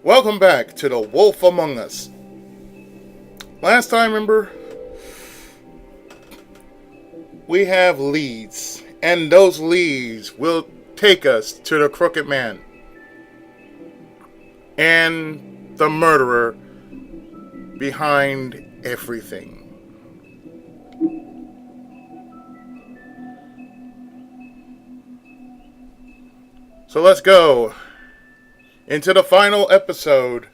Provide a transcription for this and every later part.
Welcome back to The Wolf Among Us. Last time, remember, we have leads, and those leads will take us to the Crooked Man and the murderer behind everything. So let's go into the final episode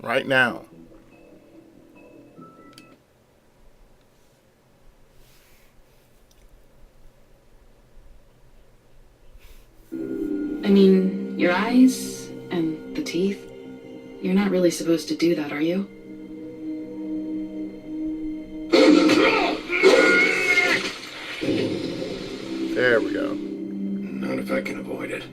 right now. I mean, your eyes and the teeth. You're not really supposed to do that, are you? There we go. Not if I can avoid it.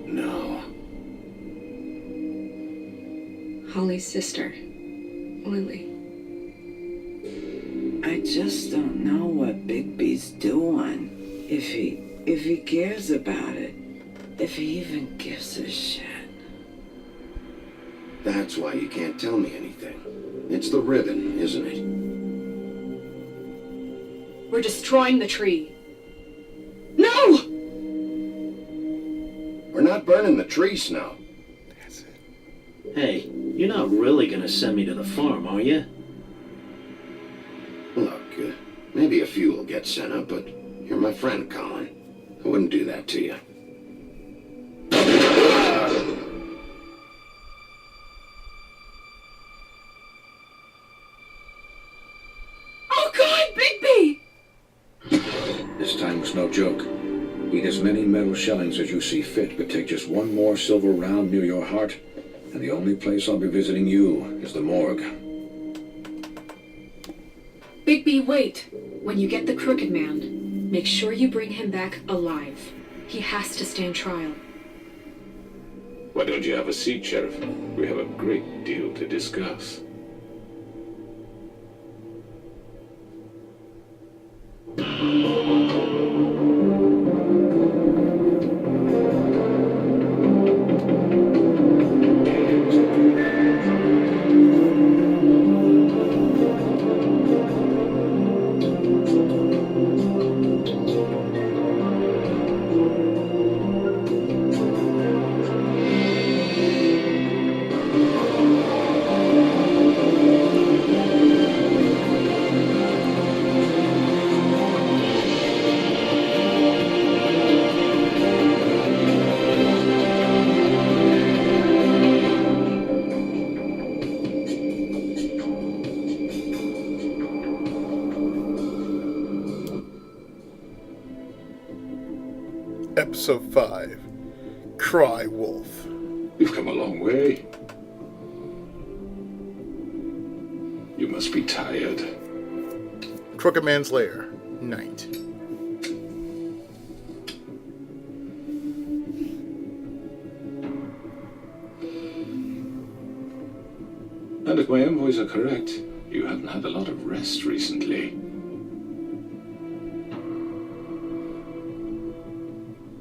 No. Holly's sister, Lily. I just don't know what Bigby's doing. If he cares about it. If he even gives a shit. That's why you can't tell me anything. It's the ribbon, isn't it? We're destroying the tree. No! We're not burning the tree, Snow. That's it. Hey, you're not really gonna send me to the farm, are you? Look, maybe a few will get sent up, but you're my friend, Colin. I wouldn't do that to you. Oh God, Bigby! This time was no joke. Eat as many metal shellings as you see fit, but take just one more silver round near your heart, and the only place I'll be visiting you is the morgue. Bigby, wait. When you get the Crooked Man, make sure you bring him back alive. He has to stand trial. Why don't you have a seat, Sheriff? We have a great deal to discuss. Episode 5. Cry Wolf. You've come a long way. You must be tired. Crooked Man's Lair. Night. And if my envoys are correct, you haven't had a lot of rest recently.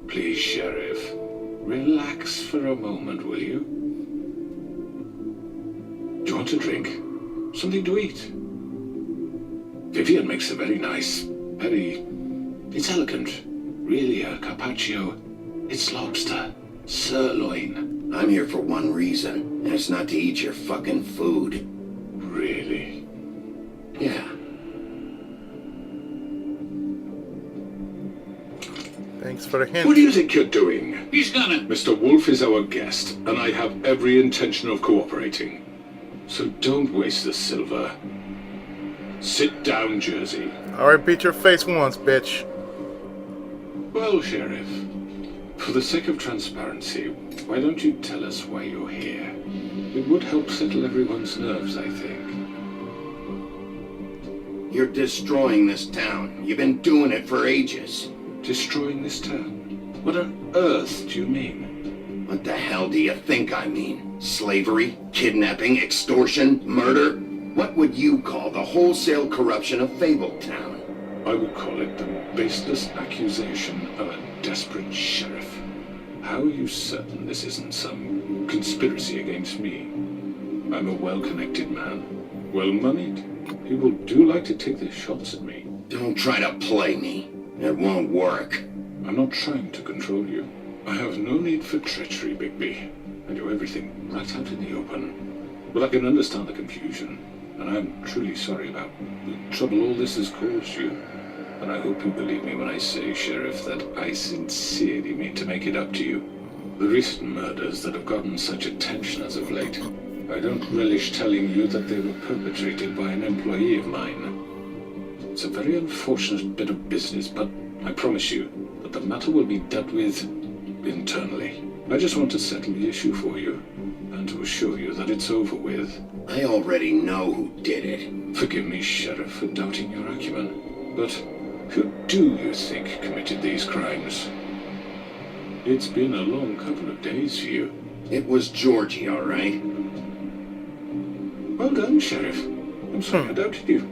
Please, Sheriff, relax for a moment, will you? Do you want a drink? Something to eat? Vivian makes a very nice, it's elegant. Really a carpaccio. It's lobster, sirloin. I'm here for one reason, and it's not to eat your fucking food. Really? Yeah. Thanks for the hint. What do you think you're doing? He's gonna... Mr. Wolf is our guest, and I have every intention of cooperating. So don't waste the silver. Sit down, Jersey. Alright, beat your face once, bitch. Well, Sheriff, for the sake of transparency, why don't you tell us why you're here? It would help settle everyone's nerves, I think. You're destroying this town. You've been doing it for ages. Destroying this town? What on earth do you mean? What the hell do you think I mean? Slavery, kidnapping, extortion, murder? What would you call the wholesale corruption of Fabletown? I would call it the baseless accusation of a desperate sheriff. How are you certain this isn't some conspiracy against me? I'm a well-connected man, well-moneyed. People do like to take their shots at me. Don't try to play me. It won't work. I'm not trying to control you. I have no need for treachery, Bigby. I do everything right out in the open. But I can understand the confusion, and I'm truly sorry about the trouble all this has caused you. And I hope you believe me when I say, Sheriff, that I sincerely mean to make it up to you. The recent murders that have gotten such attention as of late, I don't relish telling you that they were perpetrated by an employee of mine. It's a very unfortunate bit of business, but I promise you that the matter will be dealt with internally. I just want to settle the issue for you, and to assure you that it's over with. I already know who did it. Forgive me, Sheriff, for doubting your acumen, but who do you think committed these crimes? It's been a long couple of days for you. It was Georgie, all right. Well done, Sheriff. I'm sorry I doubted you.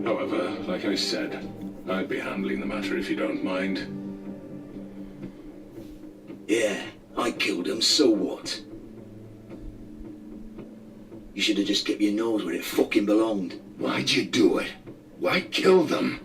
However, like I said, I'd be handling the matter if you don't mind. Yeah, I killed him, so what? You should have just kept your nose where it fucking belonged. Why'd you do it? Why kill them?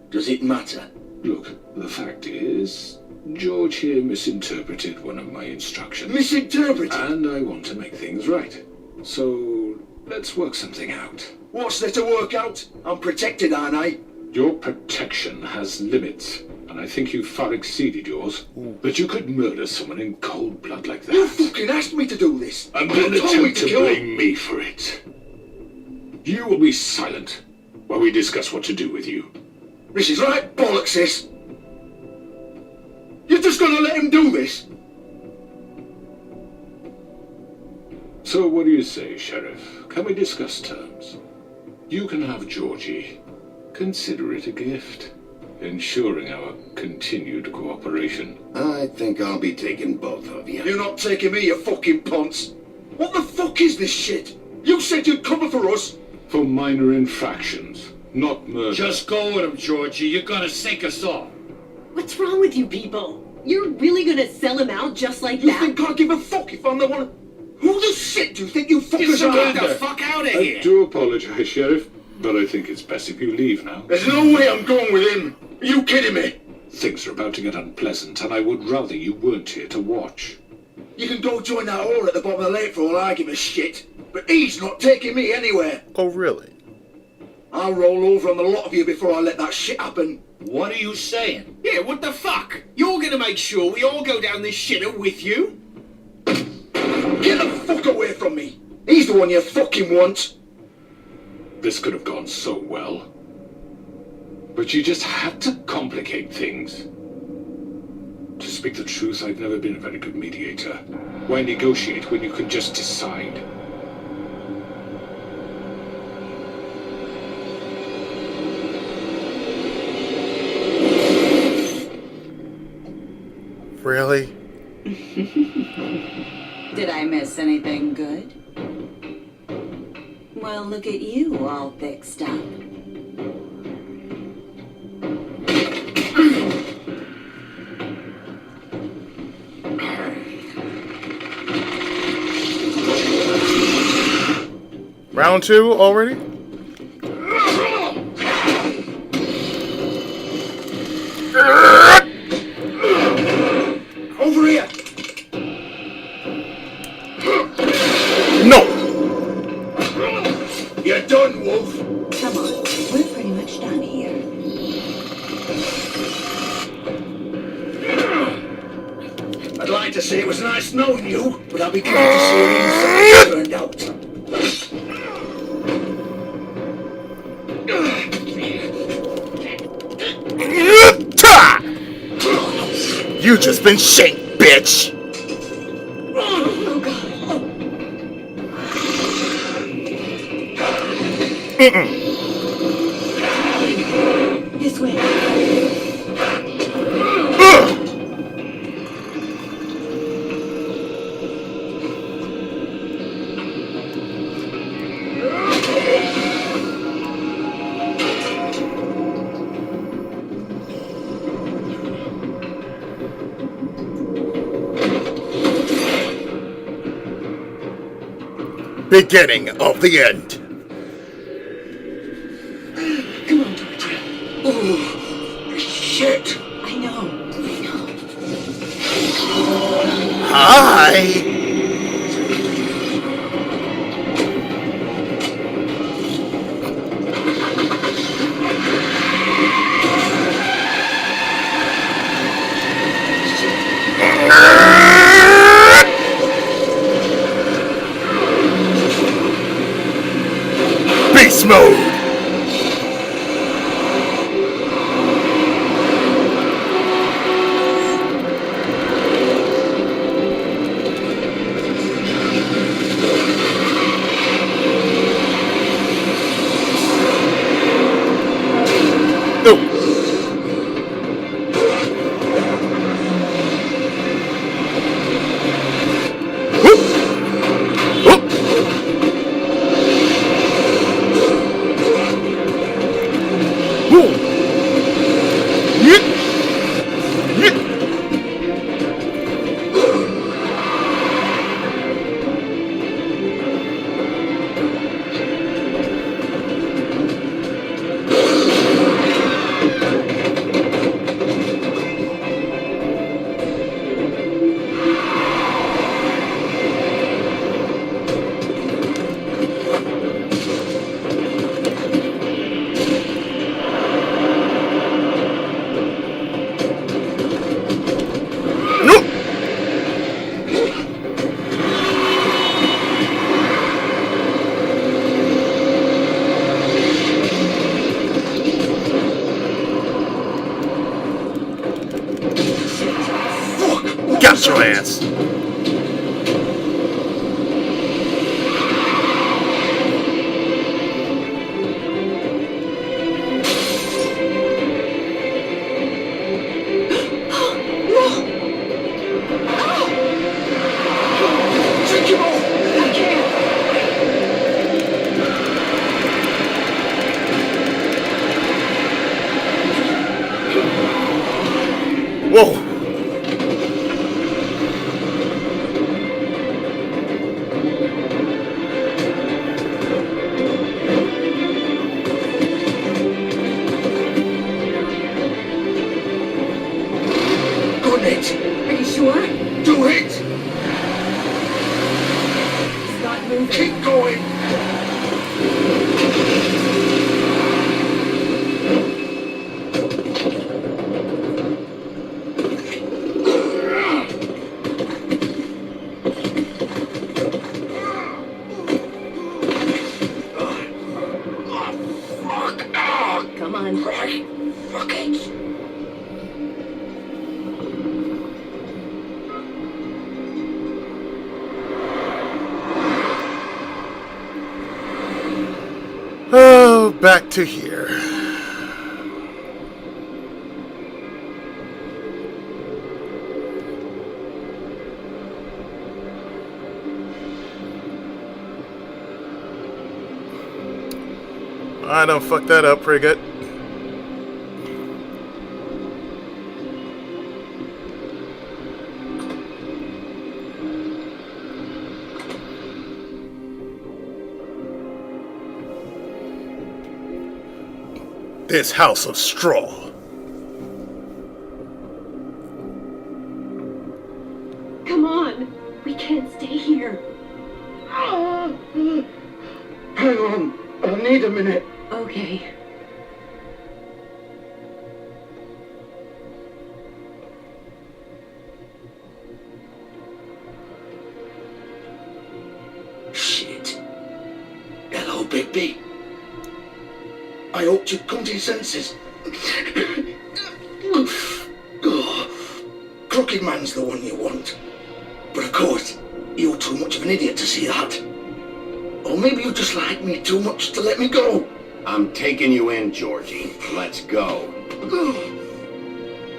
Does it matter? Look, the fact is, George here misinterpreted one of my instructions. Misinterpreted? And I want to make things right. So, let's work something out. What's there to work out? I'm protected, aren't I? Your protection has limits, and I think you've far exceeded yours. But you could murder someone in cold blood like that. You fucking asked me to do this. And You then told me attempt to kill him. blame me for it. You will be silent while we discuss what to do with you. This is right bollocks, this. You're just gonna let him do this? So what do you say, Sheriff? Can we discuss terms? You can have Georgie. Consider it a gift, ensuring our continued cooperation. I think I'll be taking both of you. You're not taking me, you fucking ponce. What the fuck is this shit? You said you'd cover for us. For minor infractions, not murder. Just go with him, Georgie. You're gonna sink us all. What's wrong with you people? You're really gonna sell him out just like You that? think I give a fuck if I'm the one? Who the shit do you think you fuckers Get the are? fuck out of I here. do apologize, Sheriff, but I think it's best if you leave now. There's no way I'm going with him. Are you kidding me? Things are about to get unpleasant, and I would rather you weren't here to watch. You can go join that hole at the bottom of the lake for all I give a shit. But he's not taking me anywhere. Oh, really? I'll roll over on the lot of you before I let that shit happen. What are you saying? Yeah, what the fuck? You're gonna make sure we all go down this shitter with you? Get the fuck away from me. He's the one you fucking want. This could have gone so well. But you just had to complicate things. To speak the truth, I've never been a very good mediator. Why negotiate when you can just decide? Really? Did I miss anything good? Well, look at you all fixed up. Round two already? Over here. No! You're done, Wolf. Come on, we're pretty much done here. I'd like to say it was nice knowing you, but I'll be glad to see how inside turned out. You just been shaped, bitch! Oh, God. This way. beginning of the end. Come on, Georgia. Oh, shit. I know. Hi! Beast mode! Got your ass! Whoa! Good it. Are you sure? Do it. Start moving. Keep going. Come on. Right. Fuck it. Oh, back to here. I done fucked that up pretty good. This house of straw. Come on. We can't stay here. Hang on. I need a minute. Okay. Shit. Hello, Bigby. I hoped you'd come to your senses. Crooked Man's the one you want. But of course, you're too much of an idiot to see that. Or maybe you just like me too much to let me go. I'm taking you in, Georgie. Let's go.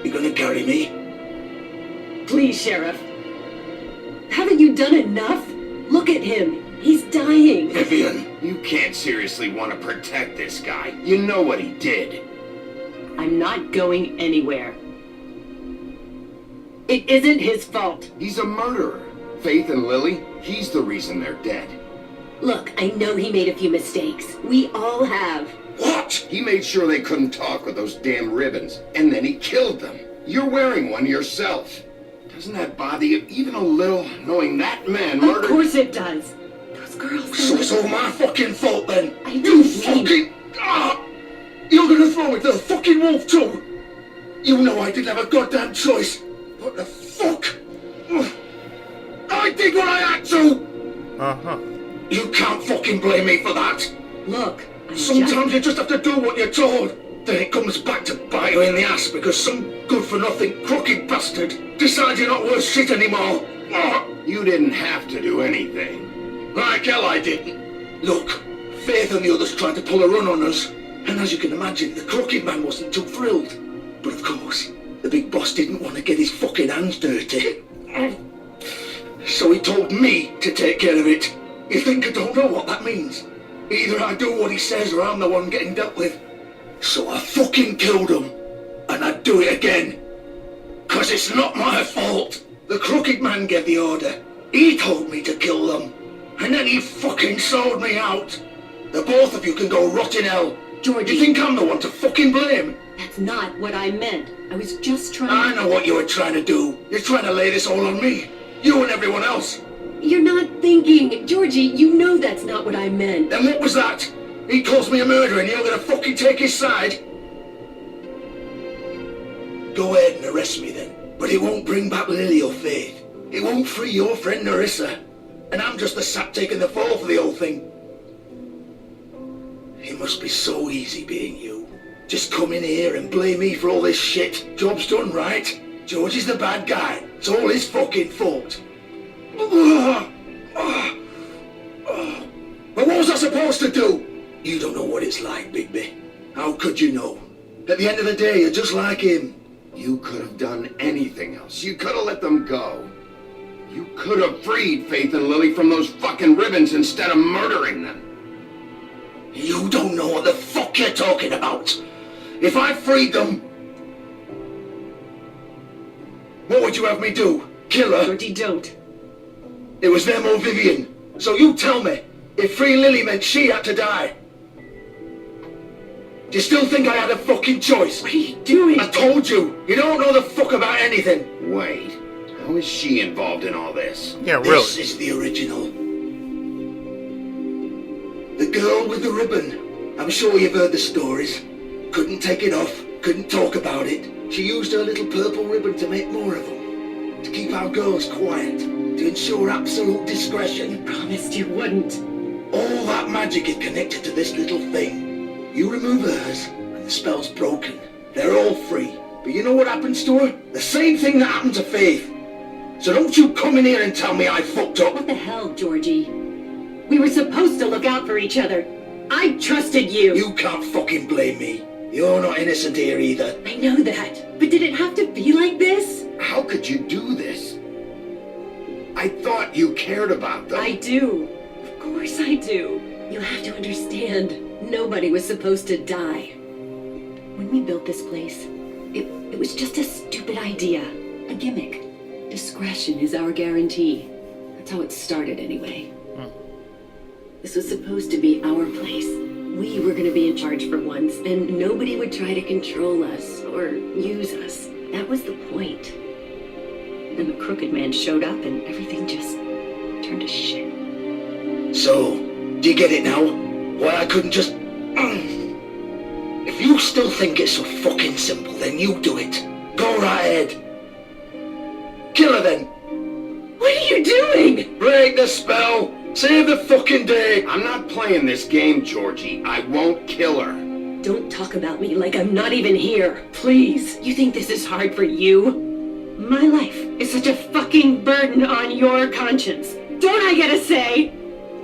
You gonna carry me? Please, Sheriff. Haven't you done enough? Look at him. He's dying. Vivian. You can't seriously want to protect this guy. You know what he did. I'm not going anywhere. It isn't his fault. He's a murderer. Faith and Lily, he's the reason they're dead. Look, I know he made a few mistakes. We all have. What? He made sure they couldn't talk with those damn ribbons, and then he killed them. You're wearing one yourself. Doesn't that bother you even a little, knowing that man murdered... Of course it does. Those girls... So it's all my fucking fault then? I You didn't mean... fucking... Ah! You're gonna throw me to the fucking wolf too? You know I didn't have a goddamn choice. What the fuck? I did what I had to! Uh-huh. You can't fucking blame me for that. Look, Sometimes you just have to do what you're told. Then it comes back to bite you in the ass because some good-for-nothing crooked bastard decides you're not worth shit anymore. You didn't have to do anything. Like hell I didn't. Look, Faith and the others tried to pull a run on us. And as you can imagine, the crooked man wasn't too thrilled. But of course, the big boss didn't want to get his fucking hands dirty. So he told me to take care of it. You think I don't know what that means? Either I do what he says or I'm the one getting dealt with. So I fucking killed him. And I'd do it again. 'Cause it's not my fault. The crooked man gave the order. He told me to kill them. And then he fucking sold me out. The both of you can go rot in hell. Georgie... You think I'm the one to fucking blame? That's not what I meant. I was just trying... I know what you were trying to do. You're trying to lay this all on me. You and everyone else. You're not thinking. Georgie, you know that's not what I meant. Then what was that? He calls me a murderer and you're gonna fucking take his side? Go ahead and arrest me then. But it won't bring back Lily or Faith. It won't free your friend Narissa. And I'm just the sap taking the fall for the whole thing. It must be so easy being you. Just come in here and blame me for all this shit. Job's done, right? George is the bad guy. It's all his fucking fault. But what was I supposed to do? You don't know what it's like, Bigby. How could you know? At the end of the day, you're just like him. You could have done anything else. You could have let them go. You could have freed Faith and Lily from those fucking ribbons instead of murdering them. You don't know what the fuck you're talking about. If I freed them... What would you have me do? Kill her? Georgie, don't. It was them or Vivian. So you tell me, if freeing Lily meant she had to die. Do you still think I had a fucking choice? What are you doing? I told you, you don't know the fuck about anything. Wait, how is she involved in all this? Yeah, really. This is the original. The girl with the ribbon. I'm sure you've heard the stories. Couldn't take it off, couldn't talk about it. She used her little purple ribbon to make more of them. To keep our girls quiet. To ensure absolute discretion. Promised you wouldn't. All that magic is connected to this little thing. You remove hers, and the spell's broken. They're all free. But you know what happens to her? The same thing that happened to Faith. So don't you come in here and tell me I fucked up. What the hell, Georgie? We were supposed to look out for each other. I trusted you. You can't fucking blame me. You're not innocent here either. I know that. But did it have to be like this? How could you do this? I thought you cared about them. I do. Of course I do. You have to understand. Nobody was supposed to die. When we built this place, it was just a stupid idea. A gimmick. Discretion is our guarantee. That's how it started anyway. This was supposed to be our place. We were going to be in charge for once, and nobody would try to control us or use us. That was the point. Then the crooked man showed up and everything just turned to shit. So, do you get it now? Why I couldn't just... If you still think it's so fucking simple, then you do it. Go right ahead. Kill her then. What are you doing? Break the spell. Save the fucking day. I'm not playing this game, Georgie. I won't kill her. Don't talk about me like I'm not even here. Please. You think this is hard for you? My life is such a fucking burden on your conscience. Don't I get a say?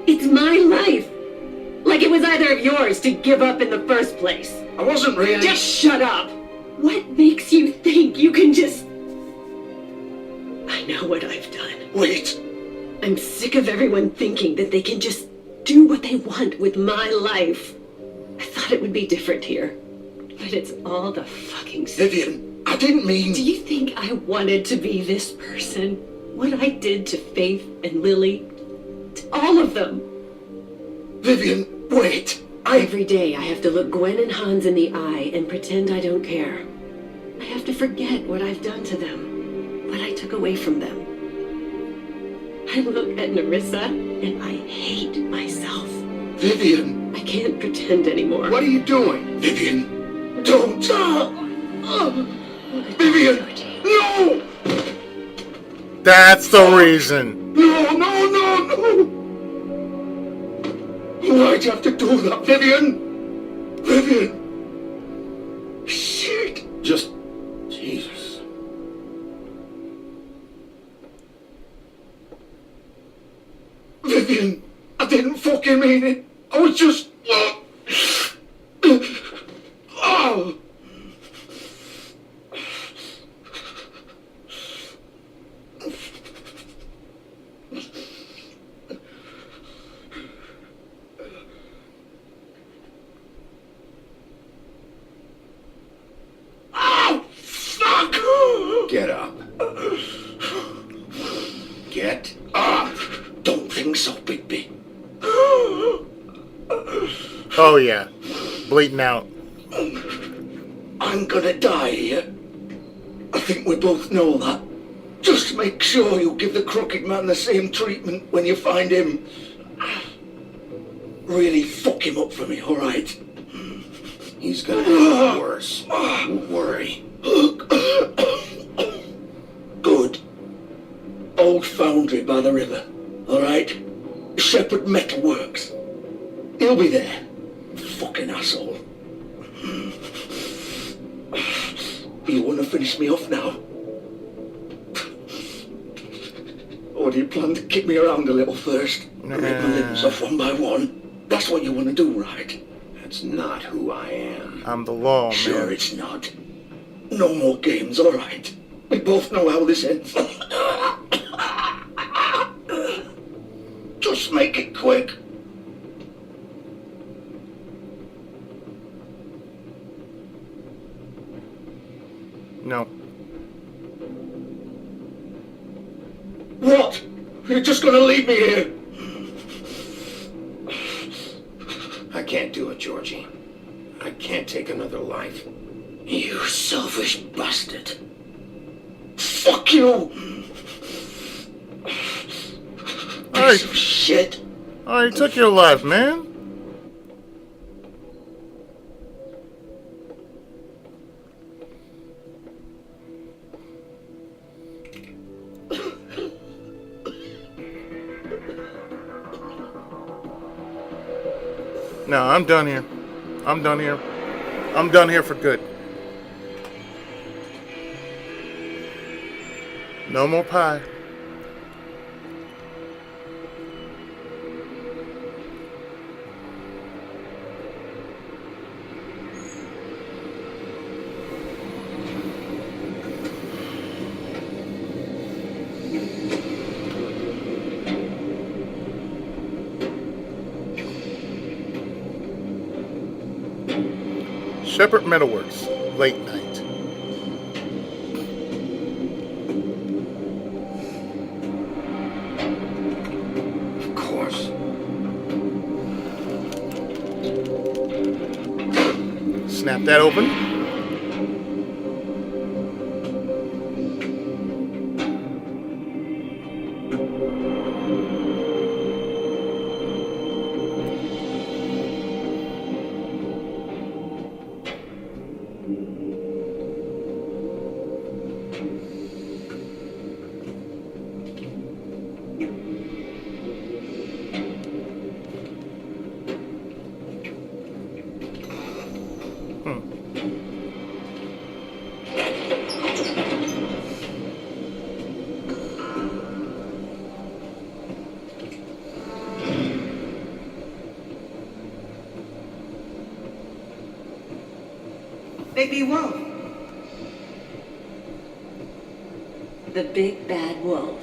It's my life. Like it was either of yours to give up in the first place. I wasn't really... Just shut up. What makes you think you can just... I know what I've done. Wait. I'm sick of everyone thinking that they can just do what they want with my life. I thought it would be different here. But it's all the fucking same. Vivian, I didn't mean... Do you think I wanted to be this person? What I did to Faith and Lily? To all of them? Vivian, wait. Every day I have to look Gwen and Hans in the eye and pretend I don't care. I have to forget what I've done to them, what I took away from them. I look at Nerissa and I hate myself. Vivian. I can't pretend anymore. What are you doing? Vivian, don't. Vivian, no! That's the reason. No, no, no, no! Why'd you have to do that, Vivian? Vivian! Shit! Just... Jesus. Vivian, I didn't fucking mean it. I was just... Oh! Get up. Get up. Don't think so, Bigby. Oh yeah, bleeding out. I'm gonna die here. I think we both know that. Just make sure you give the crooked man the same treatment when you find him. Really fuck him up for me, alright? He's gonna get worse. Don't worry. Good. Old foundry by the river, alright? Shepherd Metal Works. He'll be there. Fucking asshole. You want to finish me off now? Or do you plan to kick me around a little first? Rip my limbs off one by one? That's what you want to do, right? That's not who I am. I'm the law, man. Sure it's not. No more games, alright? We both know how this ends. Just make it quick. No. What? You're just gonna leave me here? I can't do it, Georgie. I can't take another life. You selfish bastard. Fuck you! Piece of shit. Oh, he took your life, man. No, I'm done here. I'm done here. I'm done here for good. No more pie. Shepherd Metalworks, late night. Of course. Snap that open. Bigby Wolf. The big bad wolf.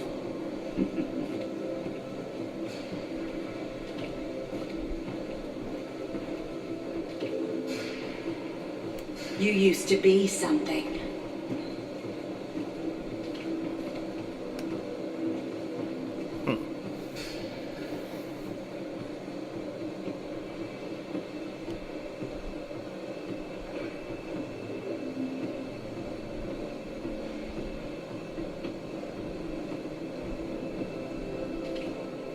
You used to be something.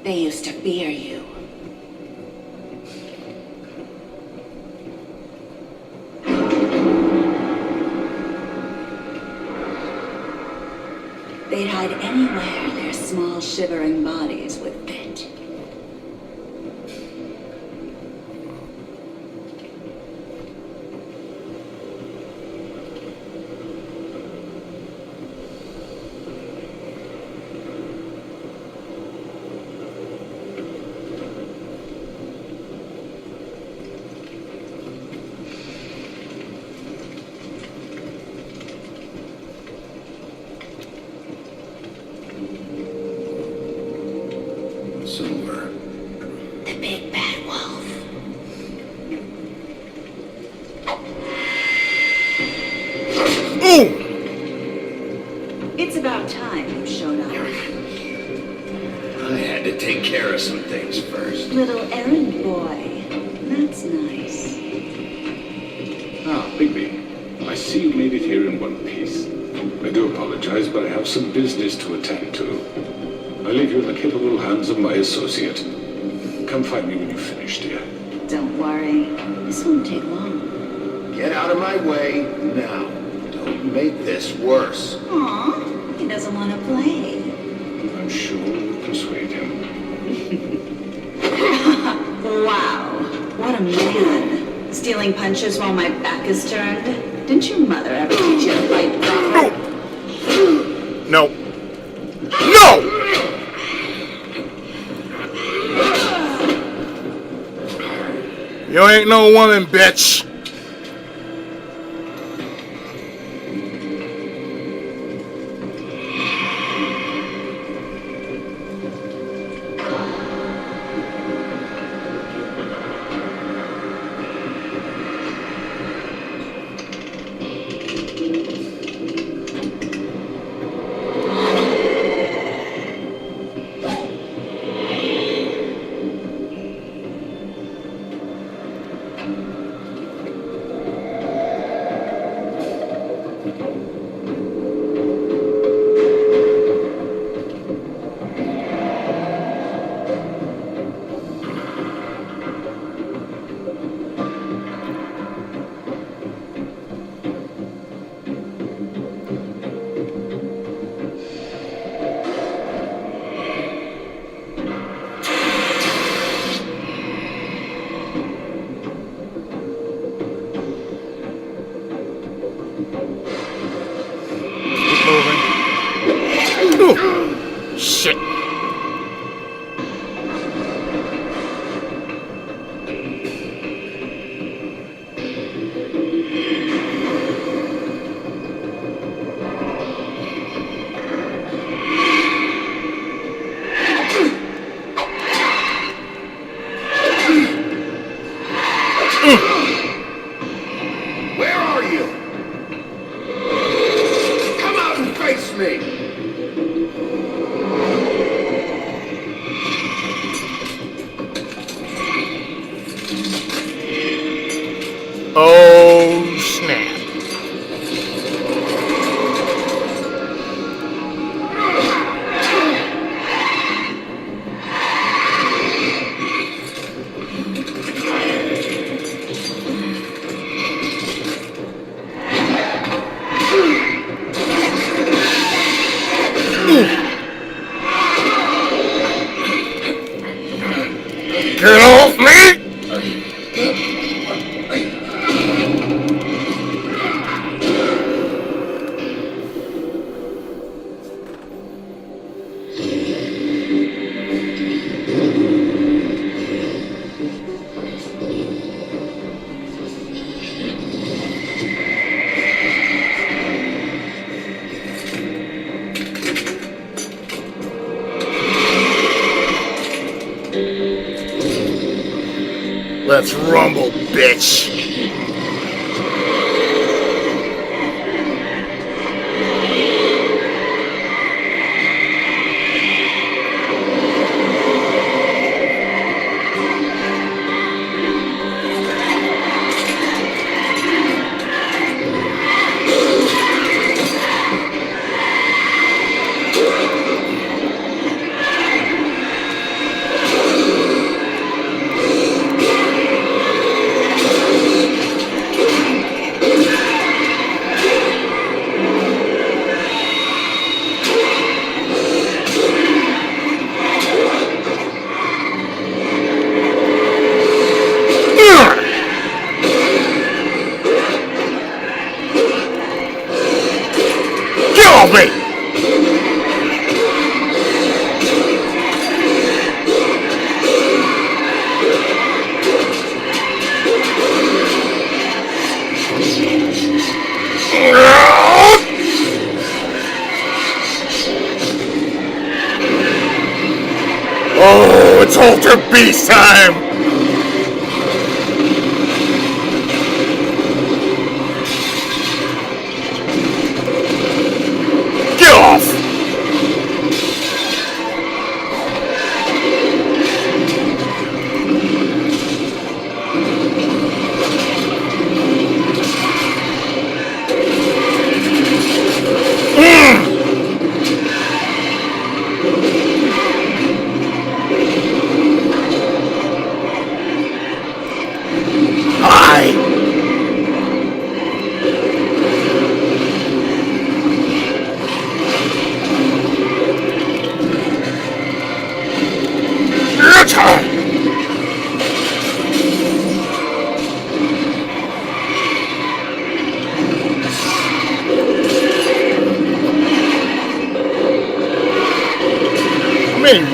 They used to fear you. They'd hide anywhere their small shivering bodies would fit. Silver. The big bad wolf. Ooh! It's about time you showed up. I had to take care of some things first. Little errand boy. That's nice. Ah, Bigby. I see you made it here in one piece. I do apologize, but I have some business to attend to. I leave you in the capable hands of my associate. Come find me when you've finished, dear. Don't worry. This won't take long. Get out of my way now. Don't make this worse. Aw, he doesn't want to play. I'm sure we'll persuade him. Wow, what a man. Stealing punches while my back is turned? Didn't your mother ever teach you to fight proper? No. No! You ain't no woman, bitch. Ooh. Shit. Where are you? Come out and face me! Oh, snap. Get off me! Let's rumble, bitch. Oh, it's Ultra Beast time! Get off!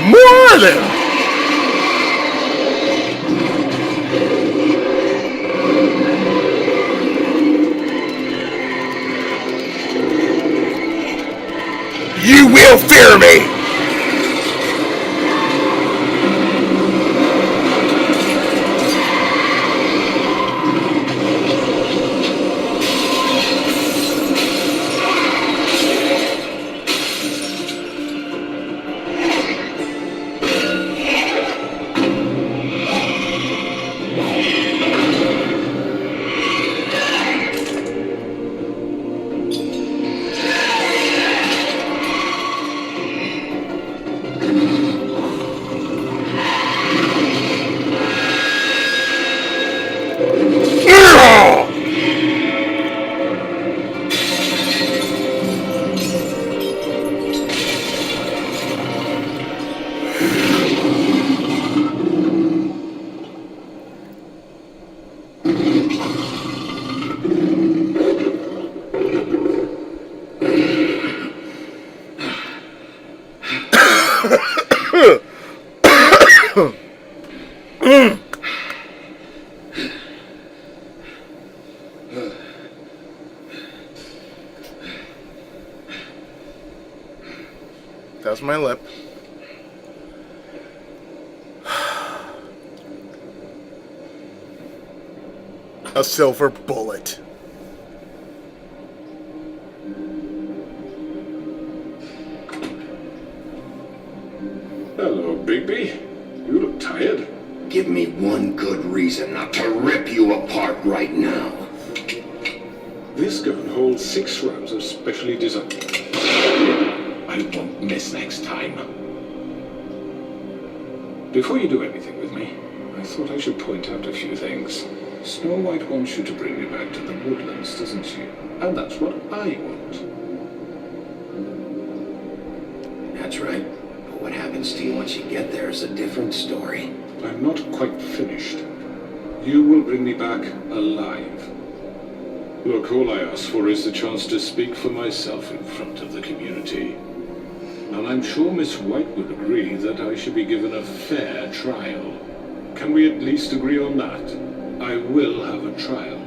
More of them! You will fear me! That's my lip. A silver bullet. Hello, Bigby. You look tired. Give me one good reason not to rip you apart right now. This gun holds 6 rounds of specially designed. I won't miss next time. Before you do anything with me, I thought I should point out a few things. Snow White wants you to bring me back to the woodlands, doesn't she? And that's what I want. That's right. But what happens to you once you get there is a different story. I'm not quite finished. You will bring me back alive. Look, all I ask for is the chance to speak for myself in front of the community. And I'm sure Miss White would agree that I should be given a fair trial. Can we at least agree on that? I will have a trial.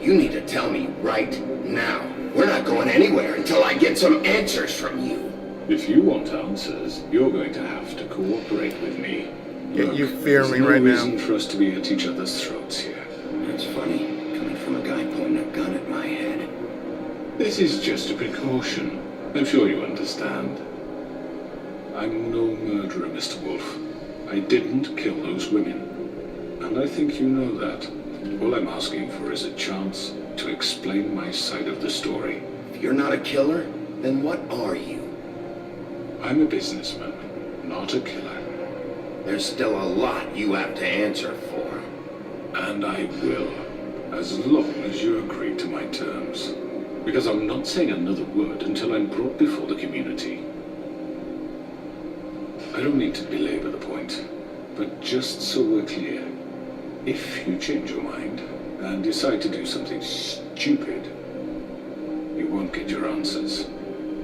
You need to tell me right now. We're not going anywhere until I get some answers from you. If you want answers, you're going to have to cooperate with me. Look, you fear me right now. There's no reason for us to be at each other's throats here. That's funny, coming from a guy pointing a gun at my head. This is just a precaution. I'm sure you understand. I'm no murderer, Mr. Wolf. I didn't kill those women. And I think you know that. All I'm asking for is a chance to explain my side of the story. If you're not a killer, then what are you? I'm a businessman, not a killer. There's still a lot you have to answer for. And I will, as long as you agree to my terms. Because I'm not saying another word until I'm brought before the community. I don't need to belabor the point, but just so we're clear, if you change your mind and decide to do something stupid, you won't get your answers.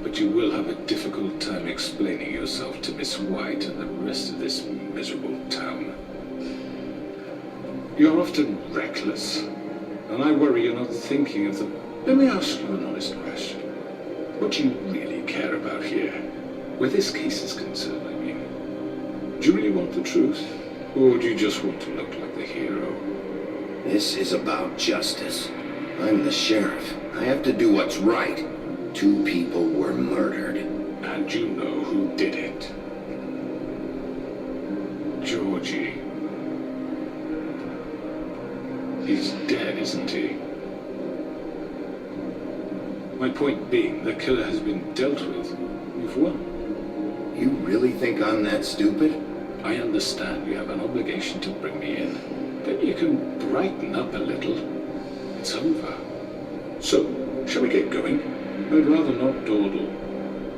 But you will have a difficult time explaining yourself to Miss White and the rest of this miserable town. You're often reckless, and I worry you're not thinking of the... Let me ask you an honest question. What do you really care about here? Where this case is concerned, I mean. Do you really want the truth? Or do you just want to look like the hero? This is about justice. I'm the sheriff. I have to do what's right. 2 people were murdered. And you know who did it. Georgie. He's dead, isn't he? My point being, the killer has been dealt with. You've won. You really think I'm that stupid? I understand you have an obligation to bring me in. But you can brighten up a little. It's over. So, shall we get going? I'd rather not dawdle.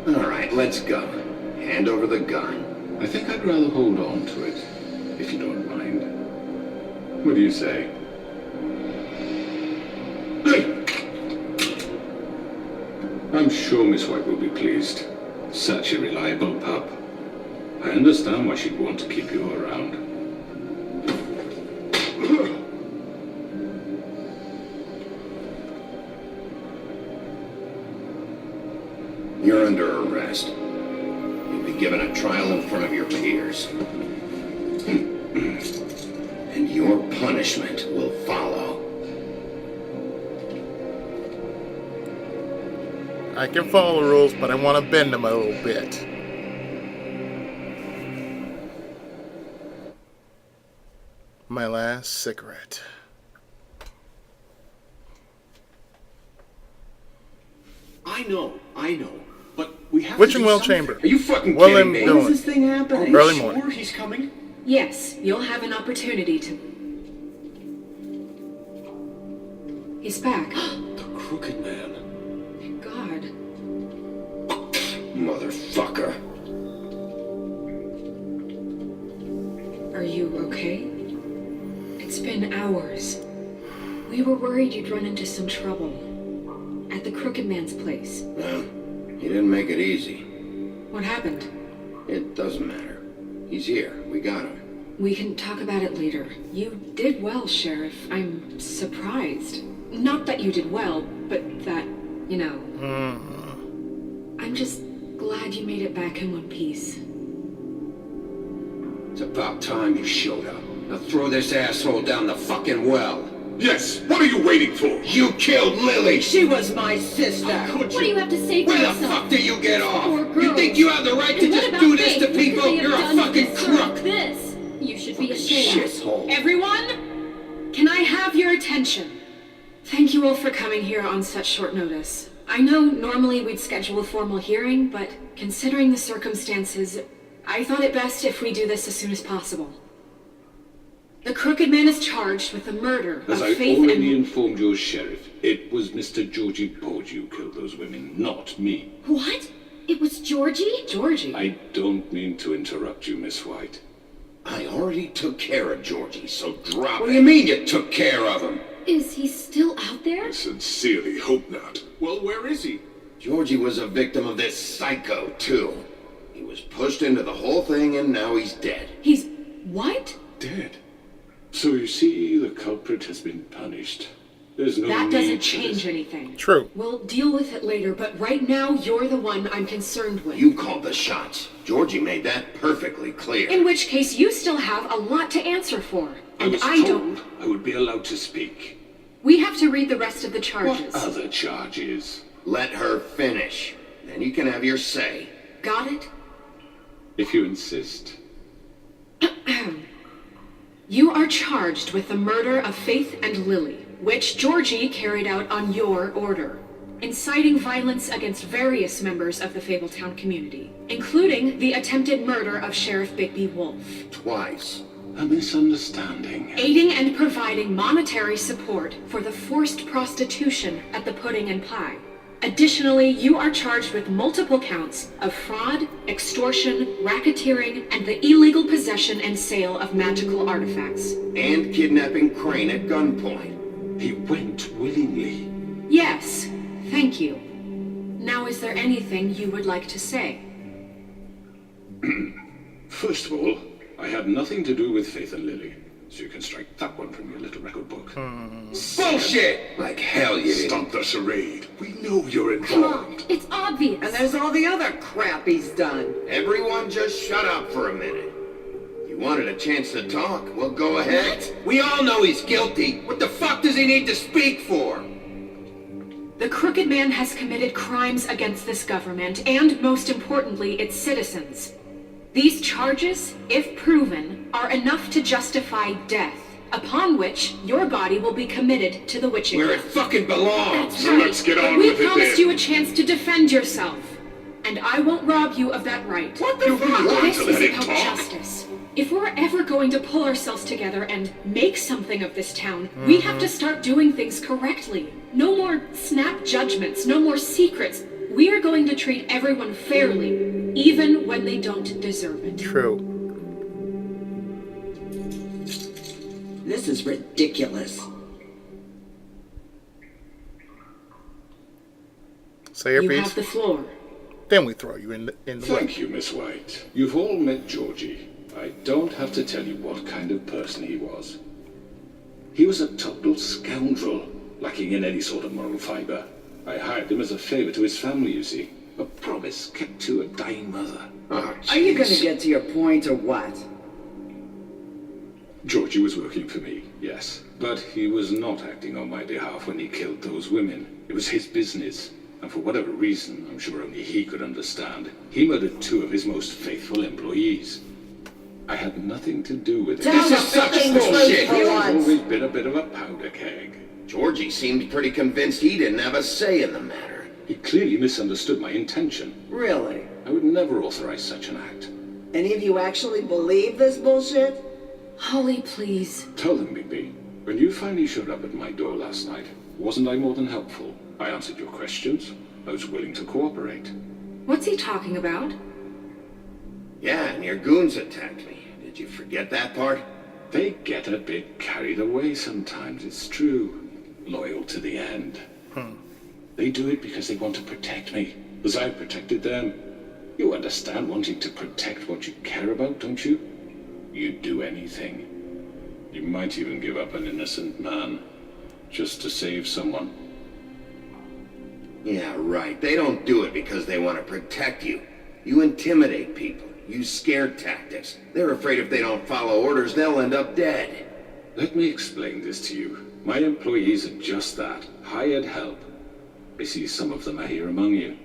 All right, let's go. Hand over the gun. I think I'd rather hold on to it, if you don't mind. What do you say? I'm sure Miss White will be pleased. Such a reliable pup. I understand why she'd want to keep you around. You're under arrest. You'll be given a trial in front of your peers. And your punishment will follow. I can follow the rules, but I want to bend them a little bit. My last cigarette. I know. But we have Witch to and do Well something. Chamber. Are you fucking Well, kidding I'm me? doing. When's this thing happening? Early Sure morning. he's coming? Yes, you'll have an opportunity to. He's back. The Crooked Man. Thank God. Motherfucker. Are you okay? It's been hours. We were worried you'd run into some trouble. At the Crooked Man's place. Well, he didn't make it easy. What happened? It doesn't matter. He's here. We got him. We can talk about it later. You did well, Sheriff. I'm surprised. Not that you did well, but that, you know. I'm just glad you made it back in one piece. It's about time you showed up. Now throw this asshole down the fucking well. Yes, what are you waiting for? You killed Lily! She was my sister. What do you have to say for Where the yourself? fuck do you get off? Poor You girls. think you have the right to And what just about do this Faith? to What could people? they have You're a done to fucking deserve crook! This. You should be ashamed. Shithole. Everyone, can I have your attention? Thank you all for coming here on such short notice. I know normally we'd schedule a formal hearing, but considering the circumstances, I thought it best if we do this as soon as possible. The Crooked Man is charged with the murder As of I Faith already and... informed your sheriff, it was Mr. Georgie Porge who killed those women, not me. What? It was Georgie? Georgie? I don't mean to interrupt you, Miss White. I already took care of Georgie, so drop What it. do you mean you took care of him? Is he still out there? I sincerely hope not. Well, where is he? Georgie was a victim of this psycho, too. He was pushed into the whole thing and now he's dead. He's... what? Dead. So you see, the culprit has been punished. There's no That need doesn't for change this. anything. True. We'll deal with it later, but right now you're the one I'm concerned with. You called the shots. Georgie made that perfectly clear. In which case you still have a lot to answer for. I And was I told don't... I would be allowed to speak. We have to read the rest of the What charges. other charges? Let her finish. Then you can have your say. Got it? If you insist. You are charged with the murder of Faith and Lily, which Georgie carried out on your order, inciting violence against various members of the Fabletown community, including the attempted murder of Sheriff Bigby Wolf, Twice. A misunderstanding. aiding and providing monetary support for the forced prostitution at the Pudding and Pie. Additionally, you are charged with multiple counts of fraud, extortion, racketeering, and the illegal possession and sale of magical artifacts. And kidnapping Crane at gunpoint. He went willingly. Yes, thank you. Now, is there anything you would like to say? First of all, I had nothing to do with Faith and Lily, so you can strike that one from your little record book. Bullshit! Like hell you did. Stop the charade. We know you're Come on, involved. it's obvious. And there's all the other crap he's done. Everyone just shut up for a minute. wanted a chance to talk, well, go ahead. What? We all know he's guilty. What the fuck does he need to speak for? The Crooked Man has committed crimes against this government, and most importantly, its citizens. These charges, if proven, are enough to justify death, upon which your body will be committed to the witching Where it house. fucking belongs. That's So right. let's get on But we with it promised then. you a chance to defend yourself, and I won't rob you of that right. What the You fuck? really want This to is let it about talk? justice. If we're ever going to pull ourselves together and make something of this town, we have to start doing things correctly. No more snap judgments, no more secrets. We are going to treat everyone fairly, even when they don't deserve it. True. This is ridiculous. Say your You piece. have the floor. Then we throw you in the way. Thank you, Miss White. You've all met Georgie. I don't have to tell you what kind of person he was. He was a total scoundrel, lacking in any sort of moral fiber. I hired him as a favor to his family, you see. A promise kept to a dying mother. Oh, Are you gonna jeez. get to your point or what? Georgie was working for me, yes. But he was not acting on my behalf when he killed those women. It was his business. And for whatever reason, I'm sure only he could understand, he murdered 2 of his most faithful employees. I had nothing to do with it. Tell This is the such fucking bullshit. truth for I've once. always been a bit of a powder keg. Georgie seemed pretty convinced he didn't have a say in the matter. He clearly misunderstood my intention. Really? I would never authorize such an act. Any of you actually believe this bullshit? Holly, please. Tell them, Bigby, when you finally showed up at my door last night, wasn't I more than helpful? I answered your questions. I was willing to cooperate. What's he talking about? Yeah, and your goons attacked me. Did you forget that part? They get a bit carried away sometimes, it's true. Loyal to the end. They do it because they want to protect me, as I protected them. You understand wanting to protect what you care about, don't you? You'd do anything. You might even give up an innocent man, just to save someone. Yeah, right. They don't do it because they want to protect you. You intimidate people. Use scare tactics. They're afraid if they don't follow orders, they'll end up dead. Let me explain this to you. My employees are just that, hired help. I see some of them are here among you.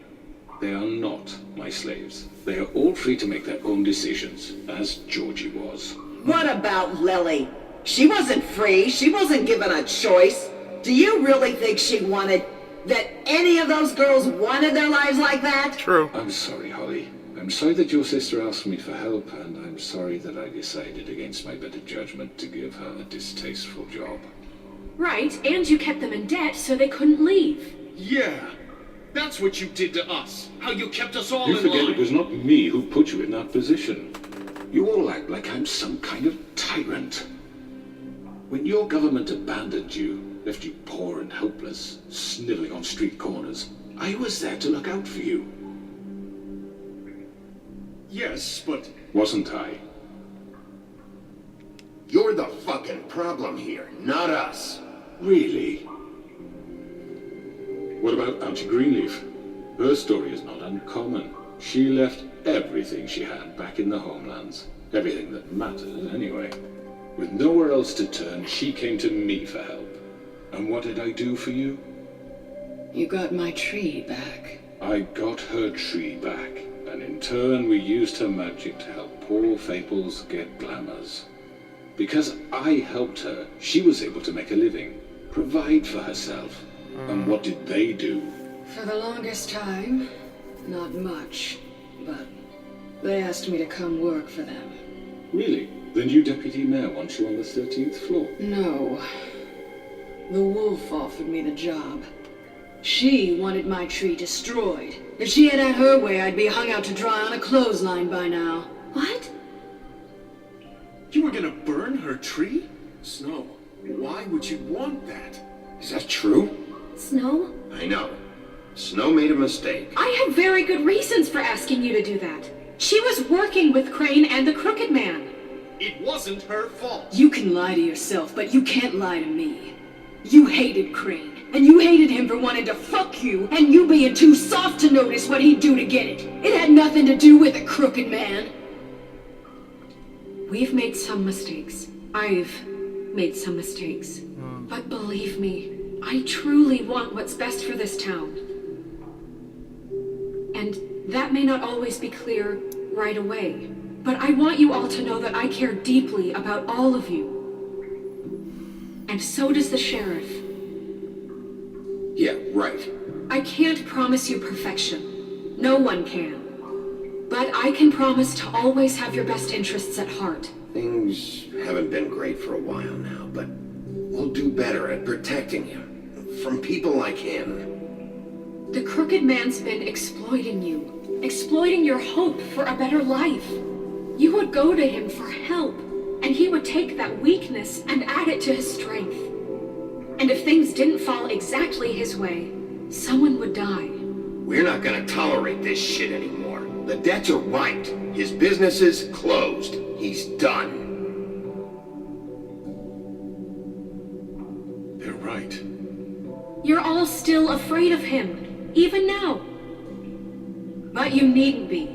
They are not my slaves. They are all free to make their own decisions, as Georgie was. What about Lily? She wasn't free. She wasn't given a choice. Do you really think she wanted... that any of those girls wanted their lives like that? True. I'm sorry, Holly. I'm sorry that your sister asked me for help, and I'm sorry that I decided against my better judgment to give her a distasteful job. Right, and you kept them in debt so they couldn't leave. Yeah, that's what you did to us. How you kept us all You in forget line. it was not me who put you in that position. You all act like I'm some kind of tyrant. When your government abandoned you, left you poor and helpless, sniveling on street corners, I was there to look out for you. Yes, but... Wasn't I? You're the fucking problem here, not us. Really? What about Auntie Greenleaf? Her story is not uncommon. She left everything she had back in the homelands. Everything that mattered, anyway. With nowhere else to turn, she came to me for help. And what did I do for you? You got my tree back. I got her tree back, and in turn we used her magic to help poor Faples get glamours. Because I helped her, she was able to make a living, provide for herself. And what did they do? For the longest time, not much, but they asked me to come work for them. Really? The new deputy mayor wants you on the 13th floor? No. The wolf offered me the job. She wanted my tree destroyed. If she had her way, I'd be hung out to dry on a clothesline by now. What? You were gonna burn her tree? Snow, why would you want that? Is that true? Snow? I know. Snow made a mistake. I have very good reasons for asking you to do that. She was working with Crane and the Crooked Man. It wasn't her fault. You can lie to yourself, but you can't lie to me. You hated Crane, and you hated him for wanting to fuck you, and you being too soft to notice what he'd do to get it. It had nothing to do with the Crooked Man. we've made some mistakes. I've made some mistakes. But believe me, I truly want what's best for this town. And that may not always be clear right away. But I want you all to know that I care deeply about all of you. And so does the sheriff. Yeah, right. I can't promise you perfection. No one can. But I can promise to always have your best interests at heart. Things haven't been great for a while now, but we'll do better at protecting you from people like him. The crooked man's been exploiting you. Exploiting your hope for a better life. You would go to him for help, and he would take that weakness and add it to his strength. And if things didn't fall exactly his way, someone would die. We're not gonna tolerate this shit anymore. The debts are wiped. His business is closed. He's done. They're right. You're all still afraid of him, even now. But you needn't be.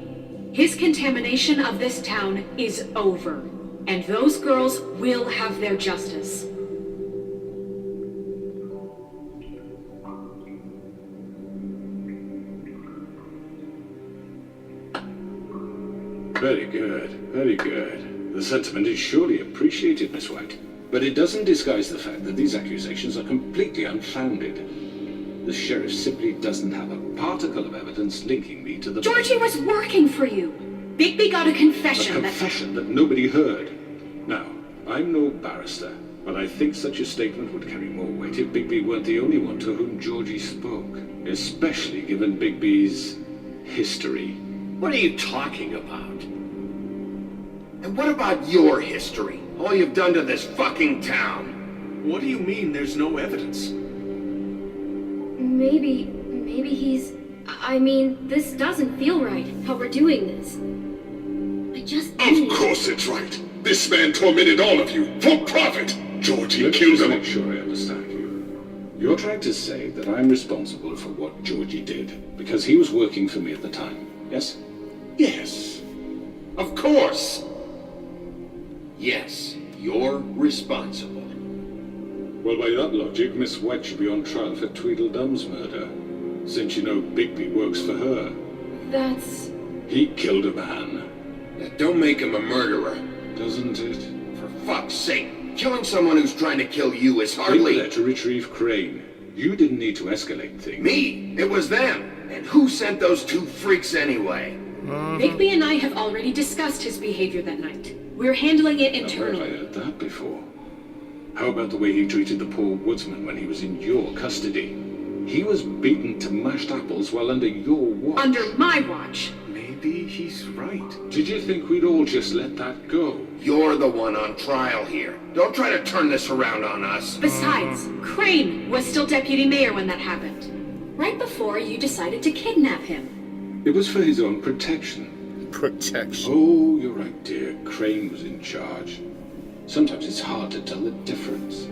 His contamination of this town is over, and those girls will have their justice. Very good, very good. The sentiment is surely appreciated, Miss White. But it doesn't disguise the fact that these accusations are completely unfounded. The sheriff simply doesn't have a particle of evidence linking me to the... Georgie was working for you. Bigby got a confession. A confession that nobody heard. Now, I'm no barrister, but I think such a statement would carry more weight if Bigby weren't the only one to whom Georgie spoke. Especially given Bigby's history. What are you talking about? And what about your history? All you've done to this fucking town? What do you mean there's no evidence? Maybe he's... I mean, this doesn't feel right, how we're doing this. I just... Of course it's right. This man tormented all of you, for profit. Georgie killed him. Make sure I understand you. You're trying to say that I'm responsible for what Georgie did, because he was working for me at the time, yes? Yes. Of course. Yes, you're responsible. Well, by that logic, Miss White should be on trial for Tweedledum's murder, since you know Bigby works for her. That's... He killed a man. That don't make him a murderer. Doesn't it? For fuck's sake, killing someone who's trying to kill you is hardly... They were there to retrieve Crane. You didn't need to escalate things. Me? It was them. And who sent those two freaks anyway? Bigby and I have already discussed his behavior that night. We're handling it internally. Where have I heard that before? How about the way he treated the poor woodsman when he was in your custody? He was beaten to mashed apples while under your watch. Under my watch. Maybe he's right. Did you think we'd all just let that go? You're the one on trial here. Don't try to turn this around on us. Besides, Crane was still deputy mayor when that happened. Right before you decided to kidnap him. It was for his own protection. Protection. Oh, you're right, dear. Crane was in charge. Sometimes it's hard to tell the difference.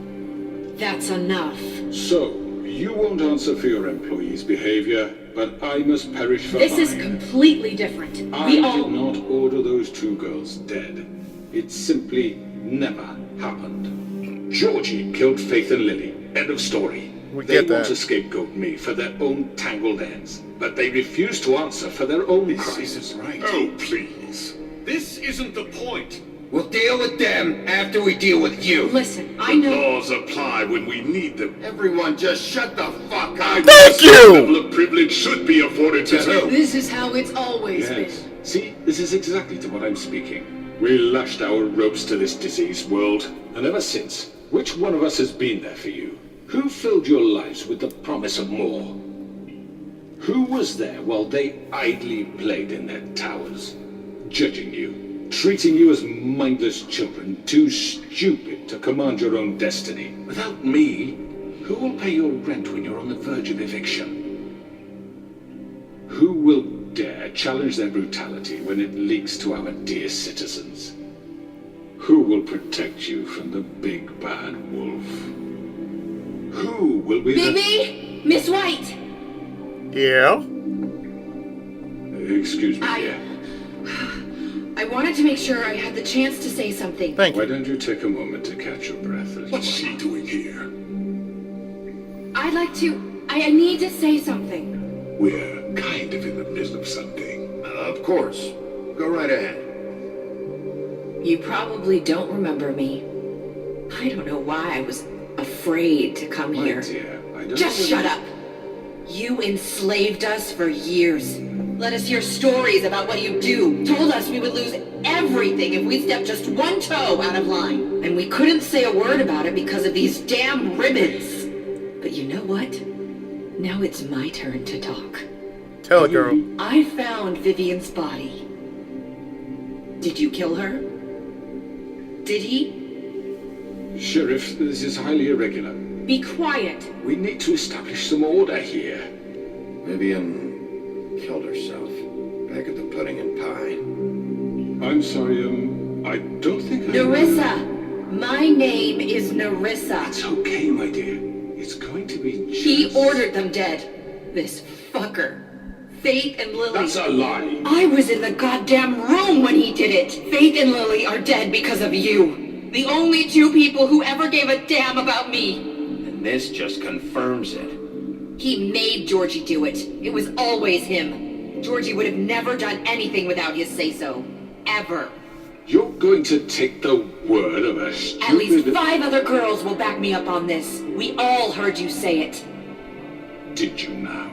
That's enough. So, you won't answer for your employees' behavior, but I must perish for This mine. is completely different. I did not order those two girls dead. It simply never happened. Georgie killed Faith and Lily. End of story. They want to scapegoat me for their own tangled ends, but they refuse to answer for their own crimes. This isn't right. Oh, please. This isn't the point. We'll deal with them after we deal with you. Listen, I The know... laws apply when we need them. Everyone just shut the fuck up. Thank you! The level of privilege should be afforded to who? This is how it's always Yes. been. See, this is exactly to what I'm speaking. We lashed our ropes to this diseased world, and ever since, which one of us has been there for you? Who filled your lives with the promise of more? Who was there while they idly played in their towers, judging you, treating you as mindless children, too stupid to command your own destiny? Without me, who will pay your rent when you're on the verge of eviction? Who will dare challenge their brutality when it leaks to our dear citizens? Who will protect you from the big bad wolf? Who will be Bigby! Miss White! Yeah? Excuse me, dear. I wanted to make sure I had the chance to say something. Thank Why don't you take a moment to catch your breath? What's she doing here? I'd like to... I need to say something. We're kind of in the middle of something. Of course. Go right ahead. You probably don't remember me. I don't know why I was afraid to come My here. dear, I don't Just know shut whether- up. You enslaved us for years. Let us hear stories about what you do. Told us we would lose everything if we stepped just one toe out of line. And we couldn't say a word about it because of these damn ribbons. But you know what? Now it's my turn to talk. Tell it, girl. I found Vivian's body. Did you kill her? Did he? Sheriff, this is highly irregular. Be quiet. We need to establish some order here. Vivian killed herself back at the Pudding and Pie. I'm sorry, I don't think I... Nerissa! My name is Nerissa. It's okay, my dear. It's going to be just... He ordered them dead. This fucker. Faith and Lily. That's a lie. I was in the goddamn room when he did it. Faith and Lily are dead because of you. The only two people who ever gave a damn about me. And this just confirms it. He made Georgie do it. It was always him. Georgie would have never done anything without his say-so. Ever. You're going to take the word of a stupid... At least 5 other girls will back me up on this. We all heard you say it. Did you now?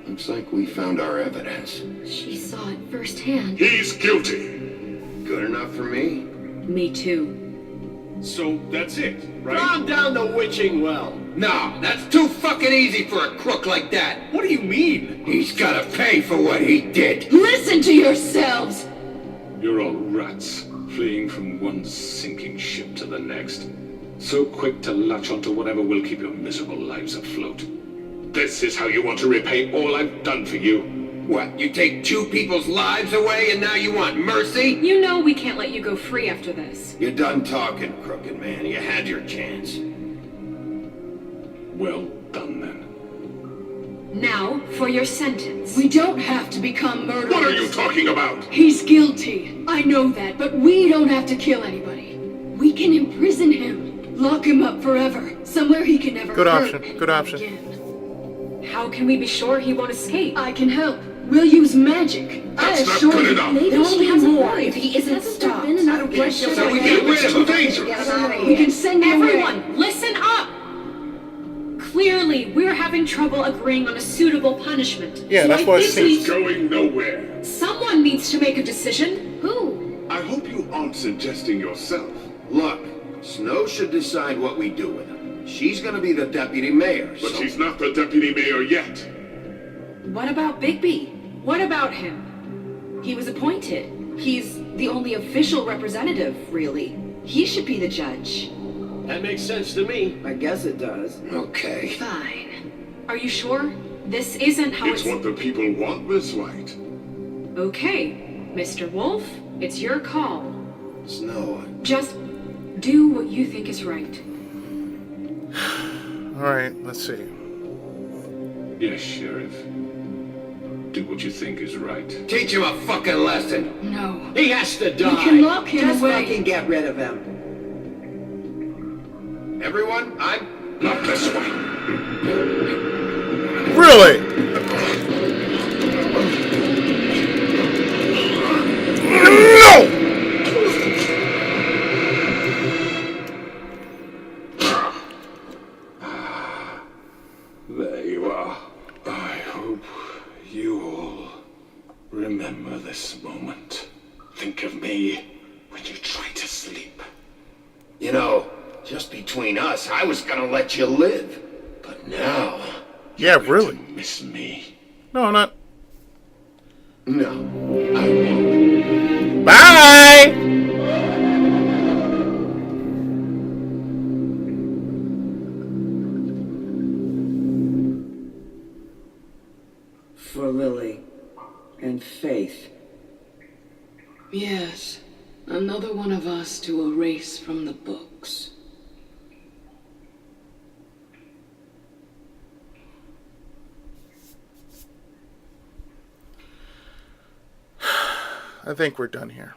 Looks like we found our evidence. She saw it firsthand. He's guilty. Good enough for me? Me too. So that's it, right? Calm down the witching well. No, that's too fucking easy for a crook like that. What do you mean? He's gotta pay for what he did. Listen to yourselves! You're all rats, fleeing from one sinking ship to the next. So quick to latch onto whatever will keep your miserable lives afloat. This is how you want to repay all I've done for you. What, you take 2 people's lives away and now you want mercy? You know we can't let you go free after this. You're done talking, crooked man. You had your chance. Well done, then. Now, for your sentence. We don't have to become murderers. What are you talking about? He's guilty. I know that, but we don't have to kill anybody. We can imprison him. Lock him up forever. Somewhere he can never Good hurt option. Good option. again. How can we be sure he won't escape? I can help. We'll use magic. That's I not assure good you, enough. there Maybe will she be hasn't more worried. if he isn't Hasn't there stopped. been enough So pressure? we get rid of him. We can send him away. Everyone, listen up! Clearly, we're having trouble agreeing on a suitable punishment. Yeah, So that's I what it think seems. Going nowhere. someone needs to make a decision. Who? I hope you aren't suggesting yourself. Look, Snow should decide what we do with him. She's gonna be the deputy mayor, But so... she's not the deputy mayor yet. What about Bigby? What about him? He was appointed. He's the only official representative, really. He should be the judge. That makes sense to me. I guess it does. Okay. Fine. Are you sure? This isn't how It's what the people want, Miss White. Okay, Mr. Wolf, it's your call. Snow, Just do what you think is right. Alright, let's see. Yes, Sheriff. Do what you think is right. teach him a fucking lesson. No. He has to We die. can lock him Just away. fucking get rid of him. Everyone, Not this way. Really? No! There you are. I hope you all remember this moment. Think of me when you try to sleep. You know, just between us, I was gonna let you live. But now... Yeah, really. Miss me. No, not. No, I won't. Bye! For Lily and Faith. Yes. Another one of us to erase from the books. I think we're done here.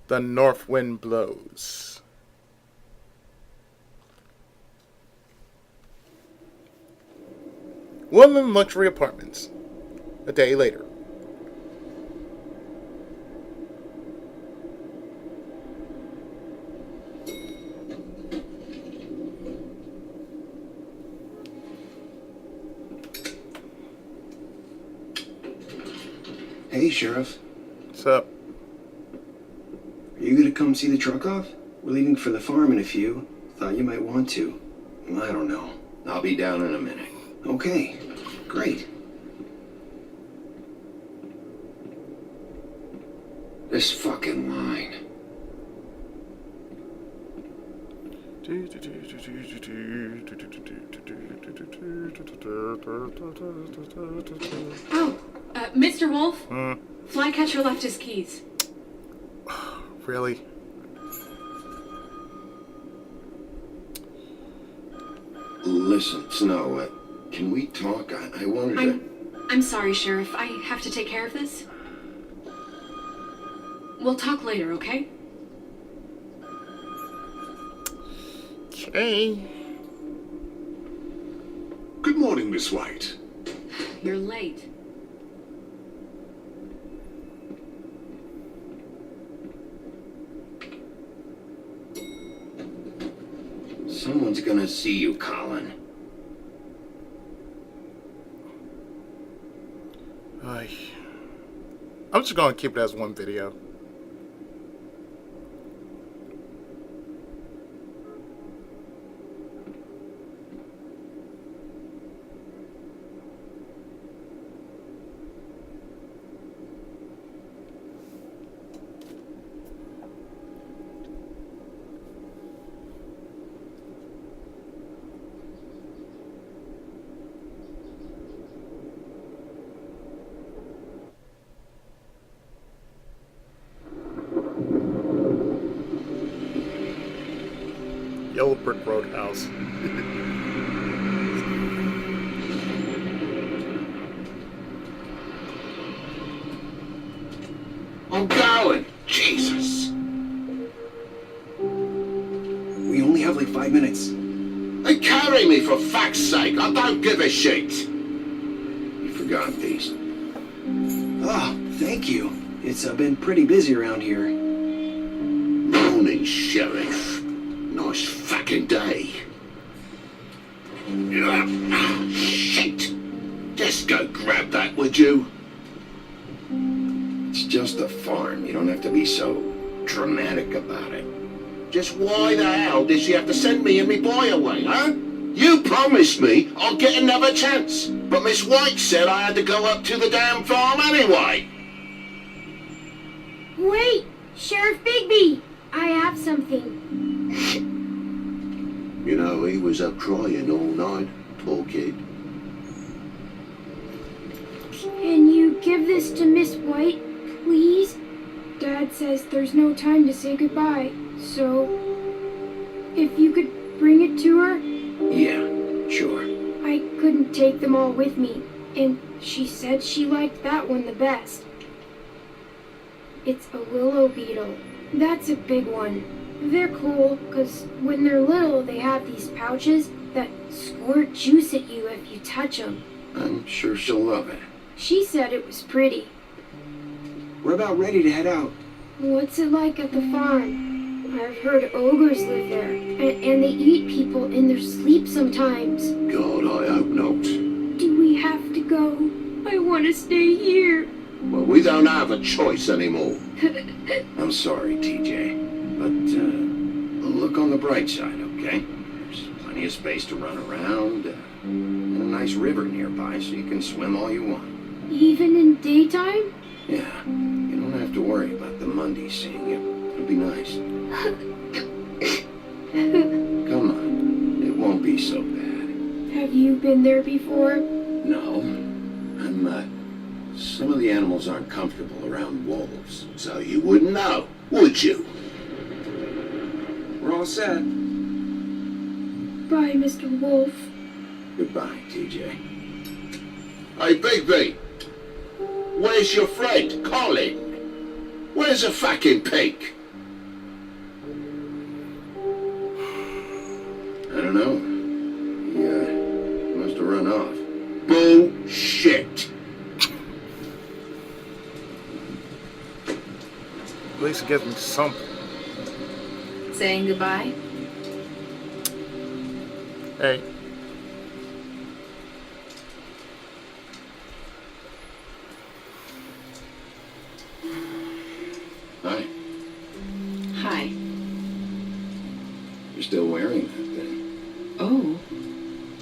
The north wind blows. Woman luxury apartments. A day later. Hey, Sheriff. What's up? Are you gonna come see the truck off? We're leaving for the farm in a few. Thought you might want to. I don't know. I'll be down in a minute. Okay, great. This fucking line. Oh, Mr. Wolf? Flycatcher left his keys. Really? Listen, Snow, can we talk? I wanted to... I'm sorry, Sheriff. I have to take care of this. We'll talk later, okay? Okay. Good morning, Miss White. You're late. Someone's gonna see you, Colin. I'm just gonna keep it as one video. Yellow brick road house. I'm going. Jesus. We only have like 5 minutes. They carry me for fuck's sake. I don't give a shit. You forgot these. Oh, thank you. It's been pretty busy around here. Morning, Sheriff. Nice fucking day. Shit. Just go grab that, would you? It's just a farm. You don't have to be so dramatic about it. Just why the hell did she have to send me and me boy away, huh? You promised me I'd get another chance. But Miss White said I had to go up to the damn farm anyway. Wait! Sheriff Bigby! I have something. You know, he was up crying all night, poor kid. Can you give this to Miss White, please? Dad says there's no time to say goodbye, so if you could bring it to her? Yeah, sure. I couldn't take them all with me, and she said she liked that one the best. It's a willow beetle. That's a big one. They're cool, because when they're little, they have these pouches that squirt juice at you if you touch them. I'm sure she'll love it. She said it was pretty. We're about ready to head out. What's it like at the farm? I've heard ogres live there, and they eat people in their sleep sometimes. God, I hope not. Do we have to go? I want to stay here. Well, we don't have a choice anymore. I'm sorry, TJ, but look on the bright side, okay? There's plenty of space to run around, and a nice river nearby so you can swim all you want. Even in daytime? Yeah, you don't have to worry about the Monday seeing you. It'll be nice. Come on, it won't be so bad. Have you been there before? No, I'm not. Some of the animals aren't comfortable around wolves, so you wouldn't know, would you? We're all set. Bye, Mr. Wolf. Goodbye, TJ. Hey, Bigby! Where's your friend, Colin? Where's the fucking pig? I don't know. He, must have run off. Bullshit. At least it gives me something. Saying goodbye? Hey. Hi. Hi. You're still wearing that thing. Oh.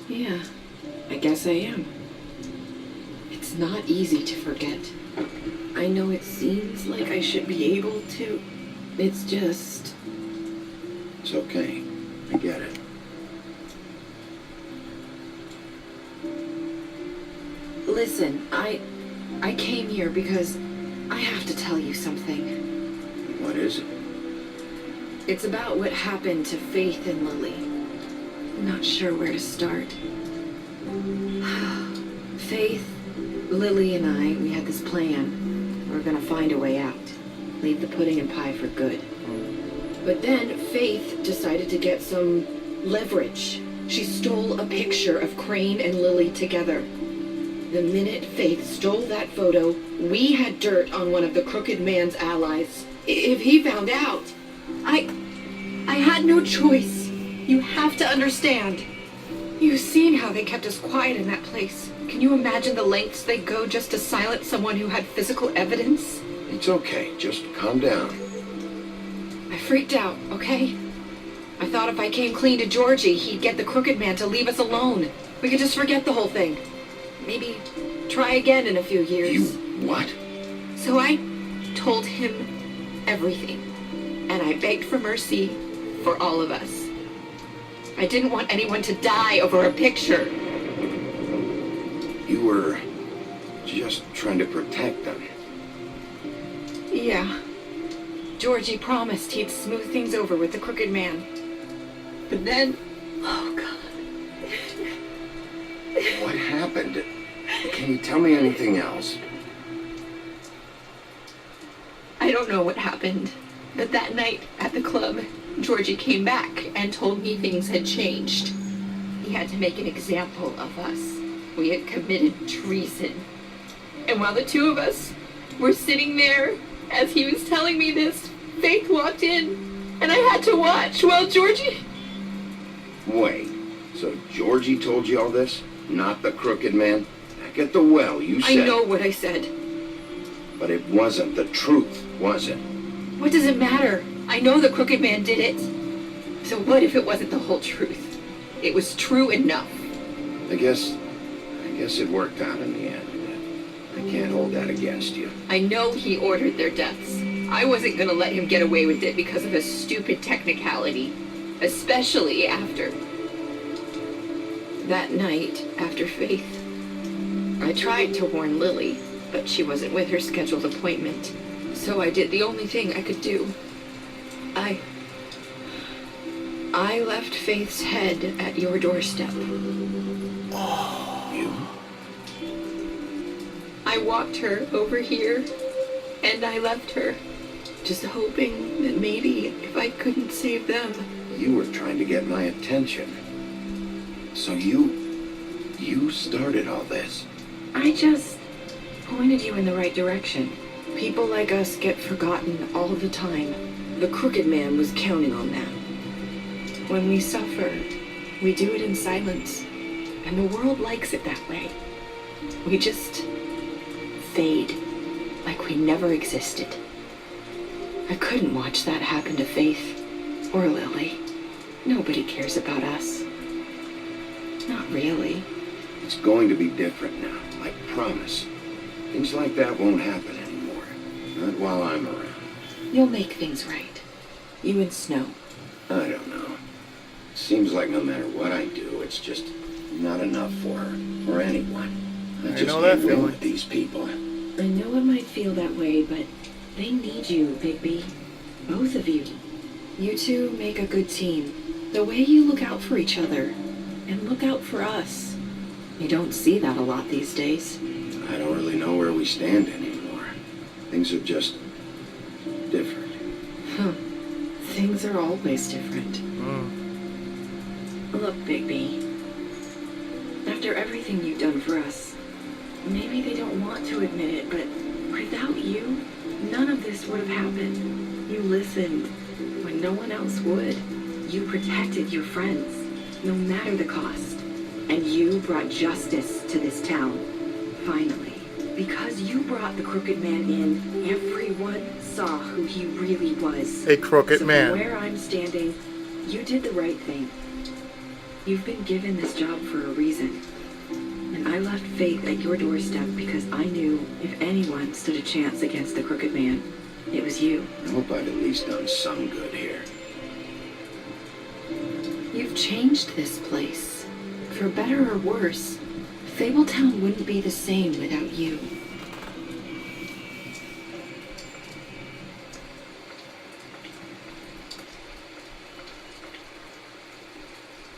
Yeah. I guess I am. It's not easy to forget. I know it seems like I should be able to. It's just... It's okay. I get it. Listen, I came here because I have to tell you something. What is it? It's about what happened to Faith and Lily. I'm not sure where to start. Faith, Lily, and I, we had this plan. We were gonna find a way out. Leave the pudding and pie for good. But then Faith decided to get some leverage. She stole a picture of Crane and Lily together. The minute Faith stole that photo, we had dirt on one of the crooked man's allies. If he found out, I had no choice. You have to understand. You've seen how they kept us quiet in that place. Can you imagine the lengths they go just to silence someone who had physical evidence? It's okay. Just calm down. I freaked out, okay? I thought if I came clean to Georgie, he'd get the crooked man to leave us alone. We could just forget the whole thing. Maybe try again in a few years. You what? So I told him everything. And I begged for mercy for all of us. I didn't want anyone to die over a picture. You were just trying to protect them. Yeah. Georgie promised he'd smooth things over with the crooked man. But then... Oh, God. What happened? Can you tell me anything else? I don't know what happened. But that night at the club, Georgie came back and told me things had changed. He had to make an example of us. We had committed treason. And while the two of us were sitting there, as he was telling me this, Faith walked in, and I had to watch while Georgie... Wait, so Georgie told you all this? Not the crooked man? Back at the well, you said... I know what I said. But it wasn't the truth, was it? What does it matter? I know the crooked man did it. So what if it wasn't the whole truth? It was true enough. I guess it worked out in the end. I can't hold that against you. I know he ordered their deaths. I wasn't gonna let him get away with it because of a stupid technicality. Especially after... That night, after Faith, I tried to warn Lily, but she wasn't with her scheduled appointment. So I did the only thing I could do. I left Faith's head at your doorstep. You? I walked her over here, and I left her, just hoping that maybe if I couldn't save them... You were trying to get my attention. So you started all this. I just pointed you in the right direction. People like us get forgotten all the time. The crooked man was counting on that. When we suffer, we do it in silence. And the world likes it that way. We just fade, like we never existed. I couldn't watch that happen to Faith or Lily. Nobody cares about us. Not really. It's going to be different now, I promise. Things like that won't happen anymore. Not while I'm around. You'll make things right. You and Snow. I don't know. Seems like no matter what I do, it's just not enough for her, or anyone. I just know that can't win feeling. with these people. I know it might feel that way, but they need you, Bigby. Both of you. You two make a good team. The way you look out for each other, and look out for us. You don't see that a lot these days. I don't really know where we stand anymore. Things are just different. Huh. Things are always different. Look, Bigby. After everything you've done for us, maybe they don't want to admit it, but without you, none of this would have happened. You listened when no one else would. You protected your friends, no matter the cost. And you brought justice to this town, finally. Because you brought the Crooked Man in, everyone saw who he really was. A crooked so man. From where I'm standing, you did the right thing. You've been given this job for a reason. And I left Faith at your doorstep because I knew if anyone stood a chance against the Crooked Man, it was you. I hope I've at least done some good here. You've changed this place. For better or worse, Fabletown wouldn't be the same without you.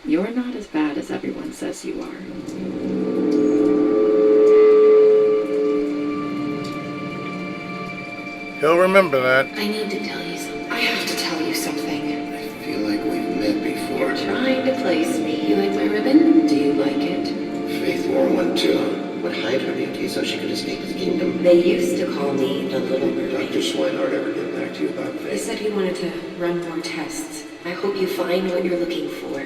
You're not as bad as everyone says you are. He'll remember that. I need to tell you something. I have to tell you something. I feel like we've met before. You're trying to place me. You like my ribbon? Do you like it? Faith wore one too. Would hide her beauty so she could escape his kingdom. They used to call me the Little Mermaid. Dr. Swinehart ever get back to you about Faith? He said he wanted to run more tests. I hope you find what you're looking for.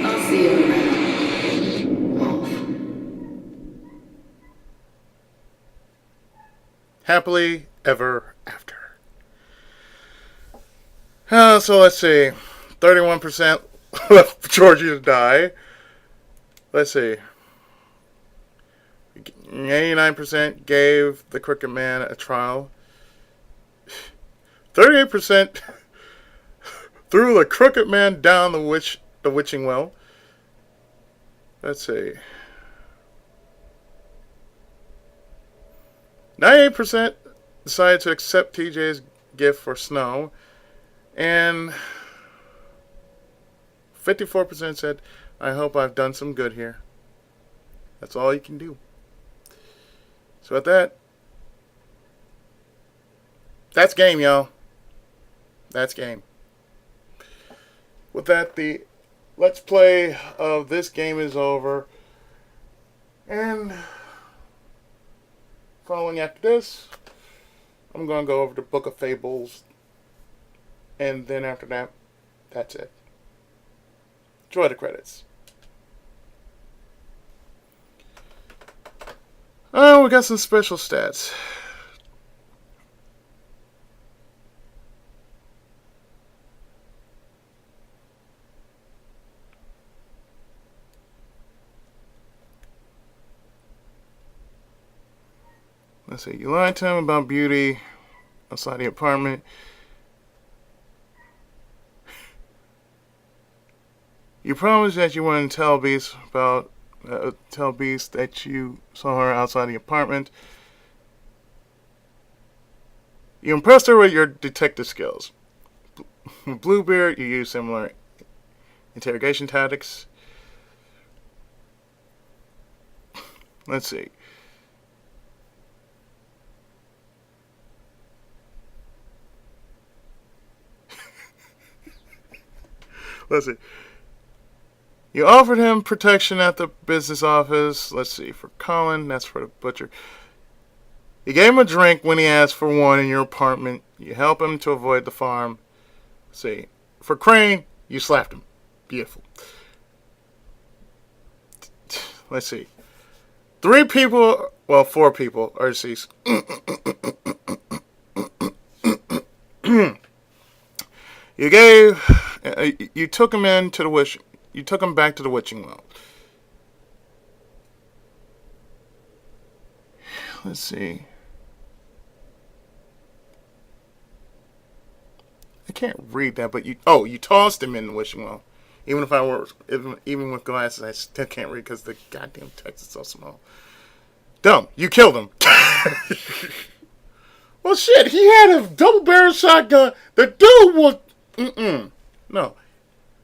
I'll see you around. Off. Happily ever after. So let's see. 31% left for Georgie to die. Let's see. 89% gave the Crooked Man a trial. 38% threw the Crooked Man down the witching well. Let's see. 98% decided to accept TJ's gift for Snow. And 54% said, I hope I've done some good here. That's all you can do. So at that's game, y'all. That's game. With that, the Let's Play of this game is over. And following after this, I'm going to go over the Book of Fables. And then after that, that's it. Enjoy the credits. Oh, we got some special stats. Let's see. You lied to him about beauty outside the apartment. You promised that you wouldn't tell Beast that you saw her outside the apartment. You impressed her with your detective skills. With Bluebeard, you used similar interrogation tactics. Let's see. Let's see. You offered him protection at the business office. Let's see. For Colin, that's for the butcher. You gave him a drink when he asked for one in your apartment. You helped him to avoid the farm. Let's see. For Crane, you slapped him. Beautiful. Let's see. 4 people are deceased. You took him into the You took him back to the witching well. Let's see. I can't read that, but you tossed him in the wishing well. Even with glasses, I still can't read because the goddamn text is so small. Dumb. You killed him. Well, shit. He had a double-barrel shotgun. The dude was... No.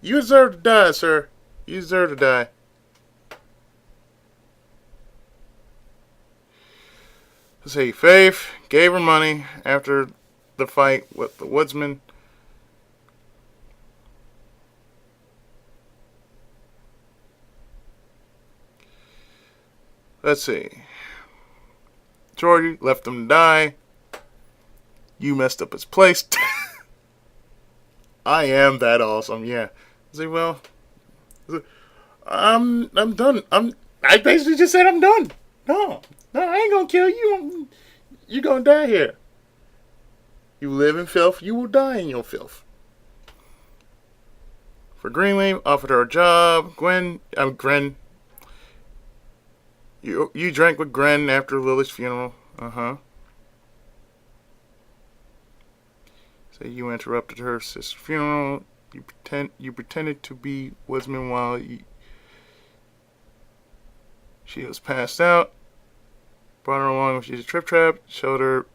You deserve to die, sir. You deserve to die. Let's see. Faith gave her money after the fight with the woodsman. Let's see. Georgie left him to die. You messed up his place. I am that awesome, yeah. See, well, I'm done. I basically just said I'm done. No, I ain't gonna kill you. You gonna die here. You live in filth, you will die in your filth. For Greenleaf, offered her a job. Gren. You drank with Gren after Lily's funeral. So you interrupted her sister's funeral. You pretended to be woodsman while she was passed out. Brought her along when she was a trip trap. Showed her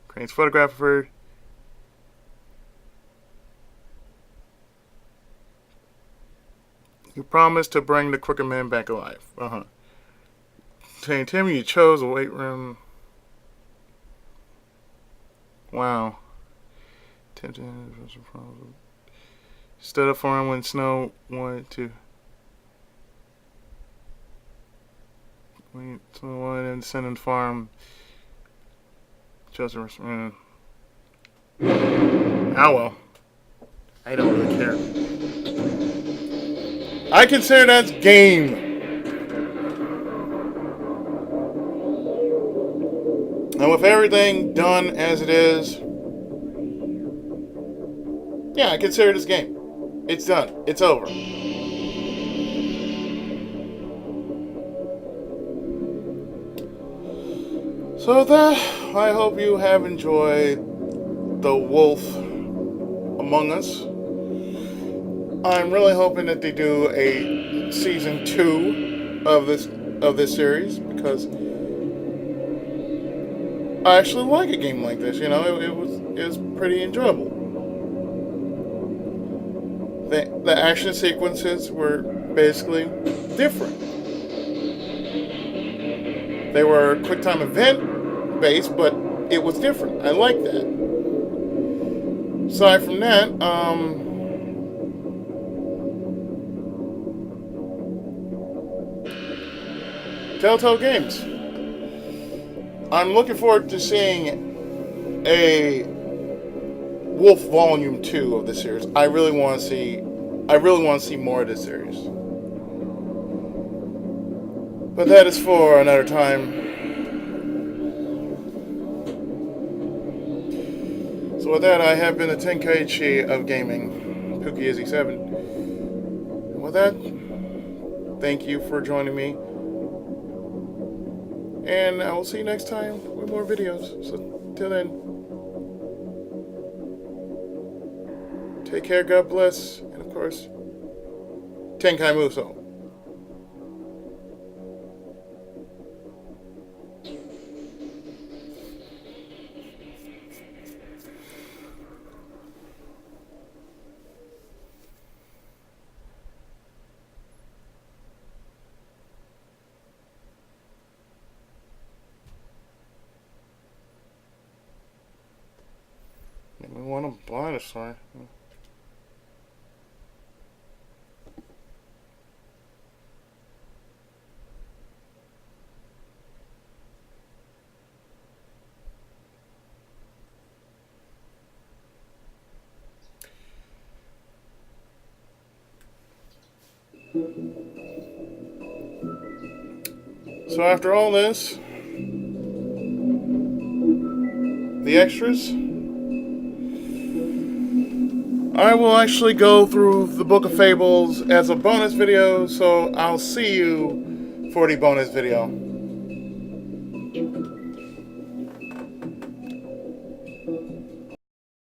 Crane's photograph of her. You promised to bring the Crooked Man back alive. Saying, Timmy, you chose a weight room. Wow. Stood up for him when Snow wanted to. When Snow wanted him to send him to farm. Joseph. Oh well. I don't really care. I consider that's game. And with everything done as it is, yeah, I consider this game. It's done. It's over. So with that, I hope you have enjoyed The Wolf Among Us. I'm really hoping that they do a season 2 of this series, because I actually like a game like this. You know, it was pretty enjoyable. The action sequences were basically different. They were QuickTime event based, but it was different. I like that. Aside from that, Telltale Games. I'm looking forward to seeing a Wolf Volume 2 of the series. I really want to see more of this series. But that is for another time. So with that, I have been the Tenkaichi of gaming, PookieIzzy7. And with that, thank you for joining me. And I will see you next time with more videos. So, till then, take care, God bless, and of course, Tenkai Musou. We want to buy this one. So after all this, the extras, I will actually go through the Book of Fables as a bonus video, so I'll see you for the bonus video.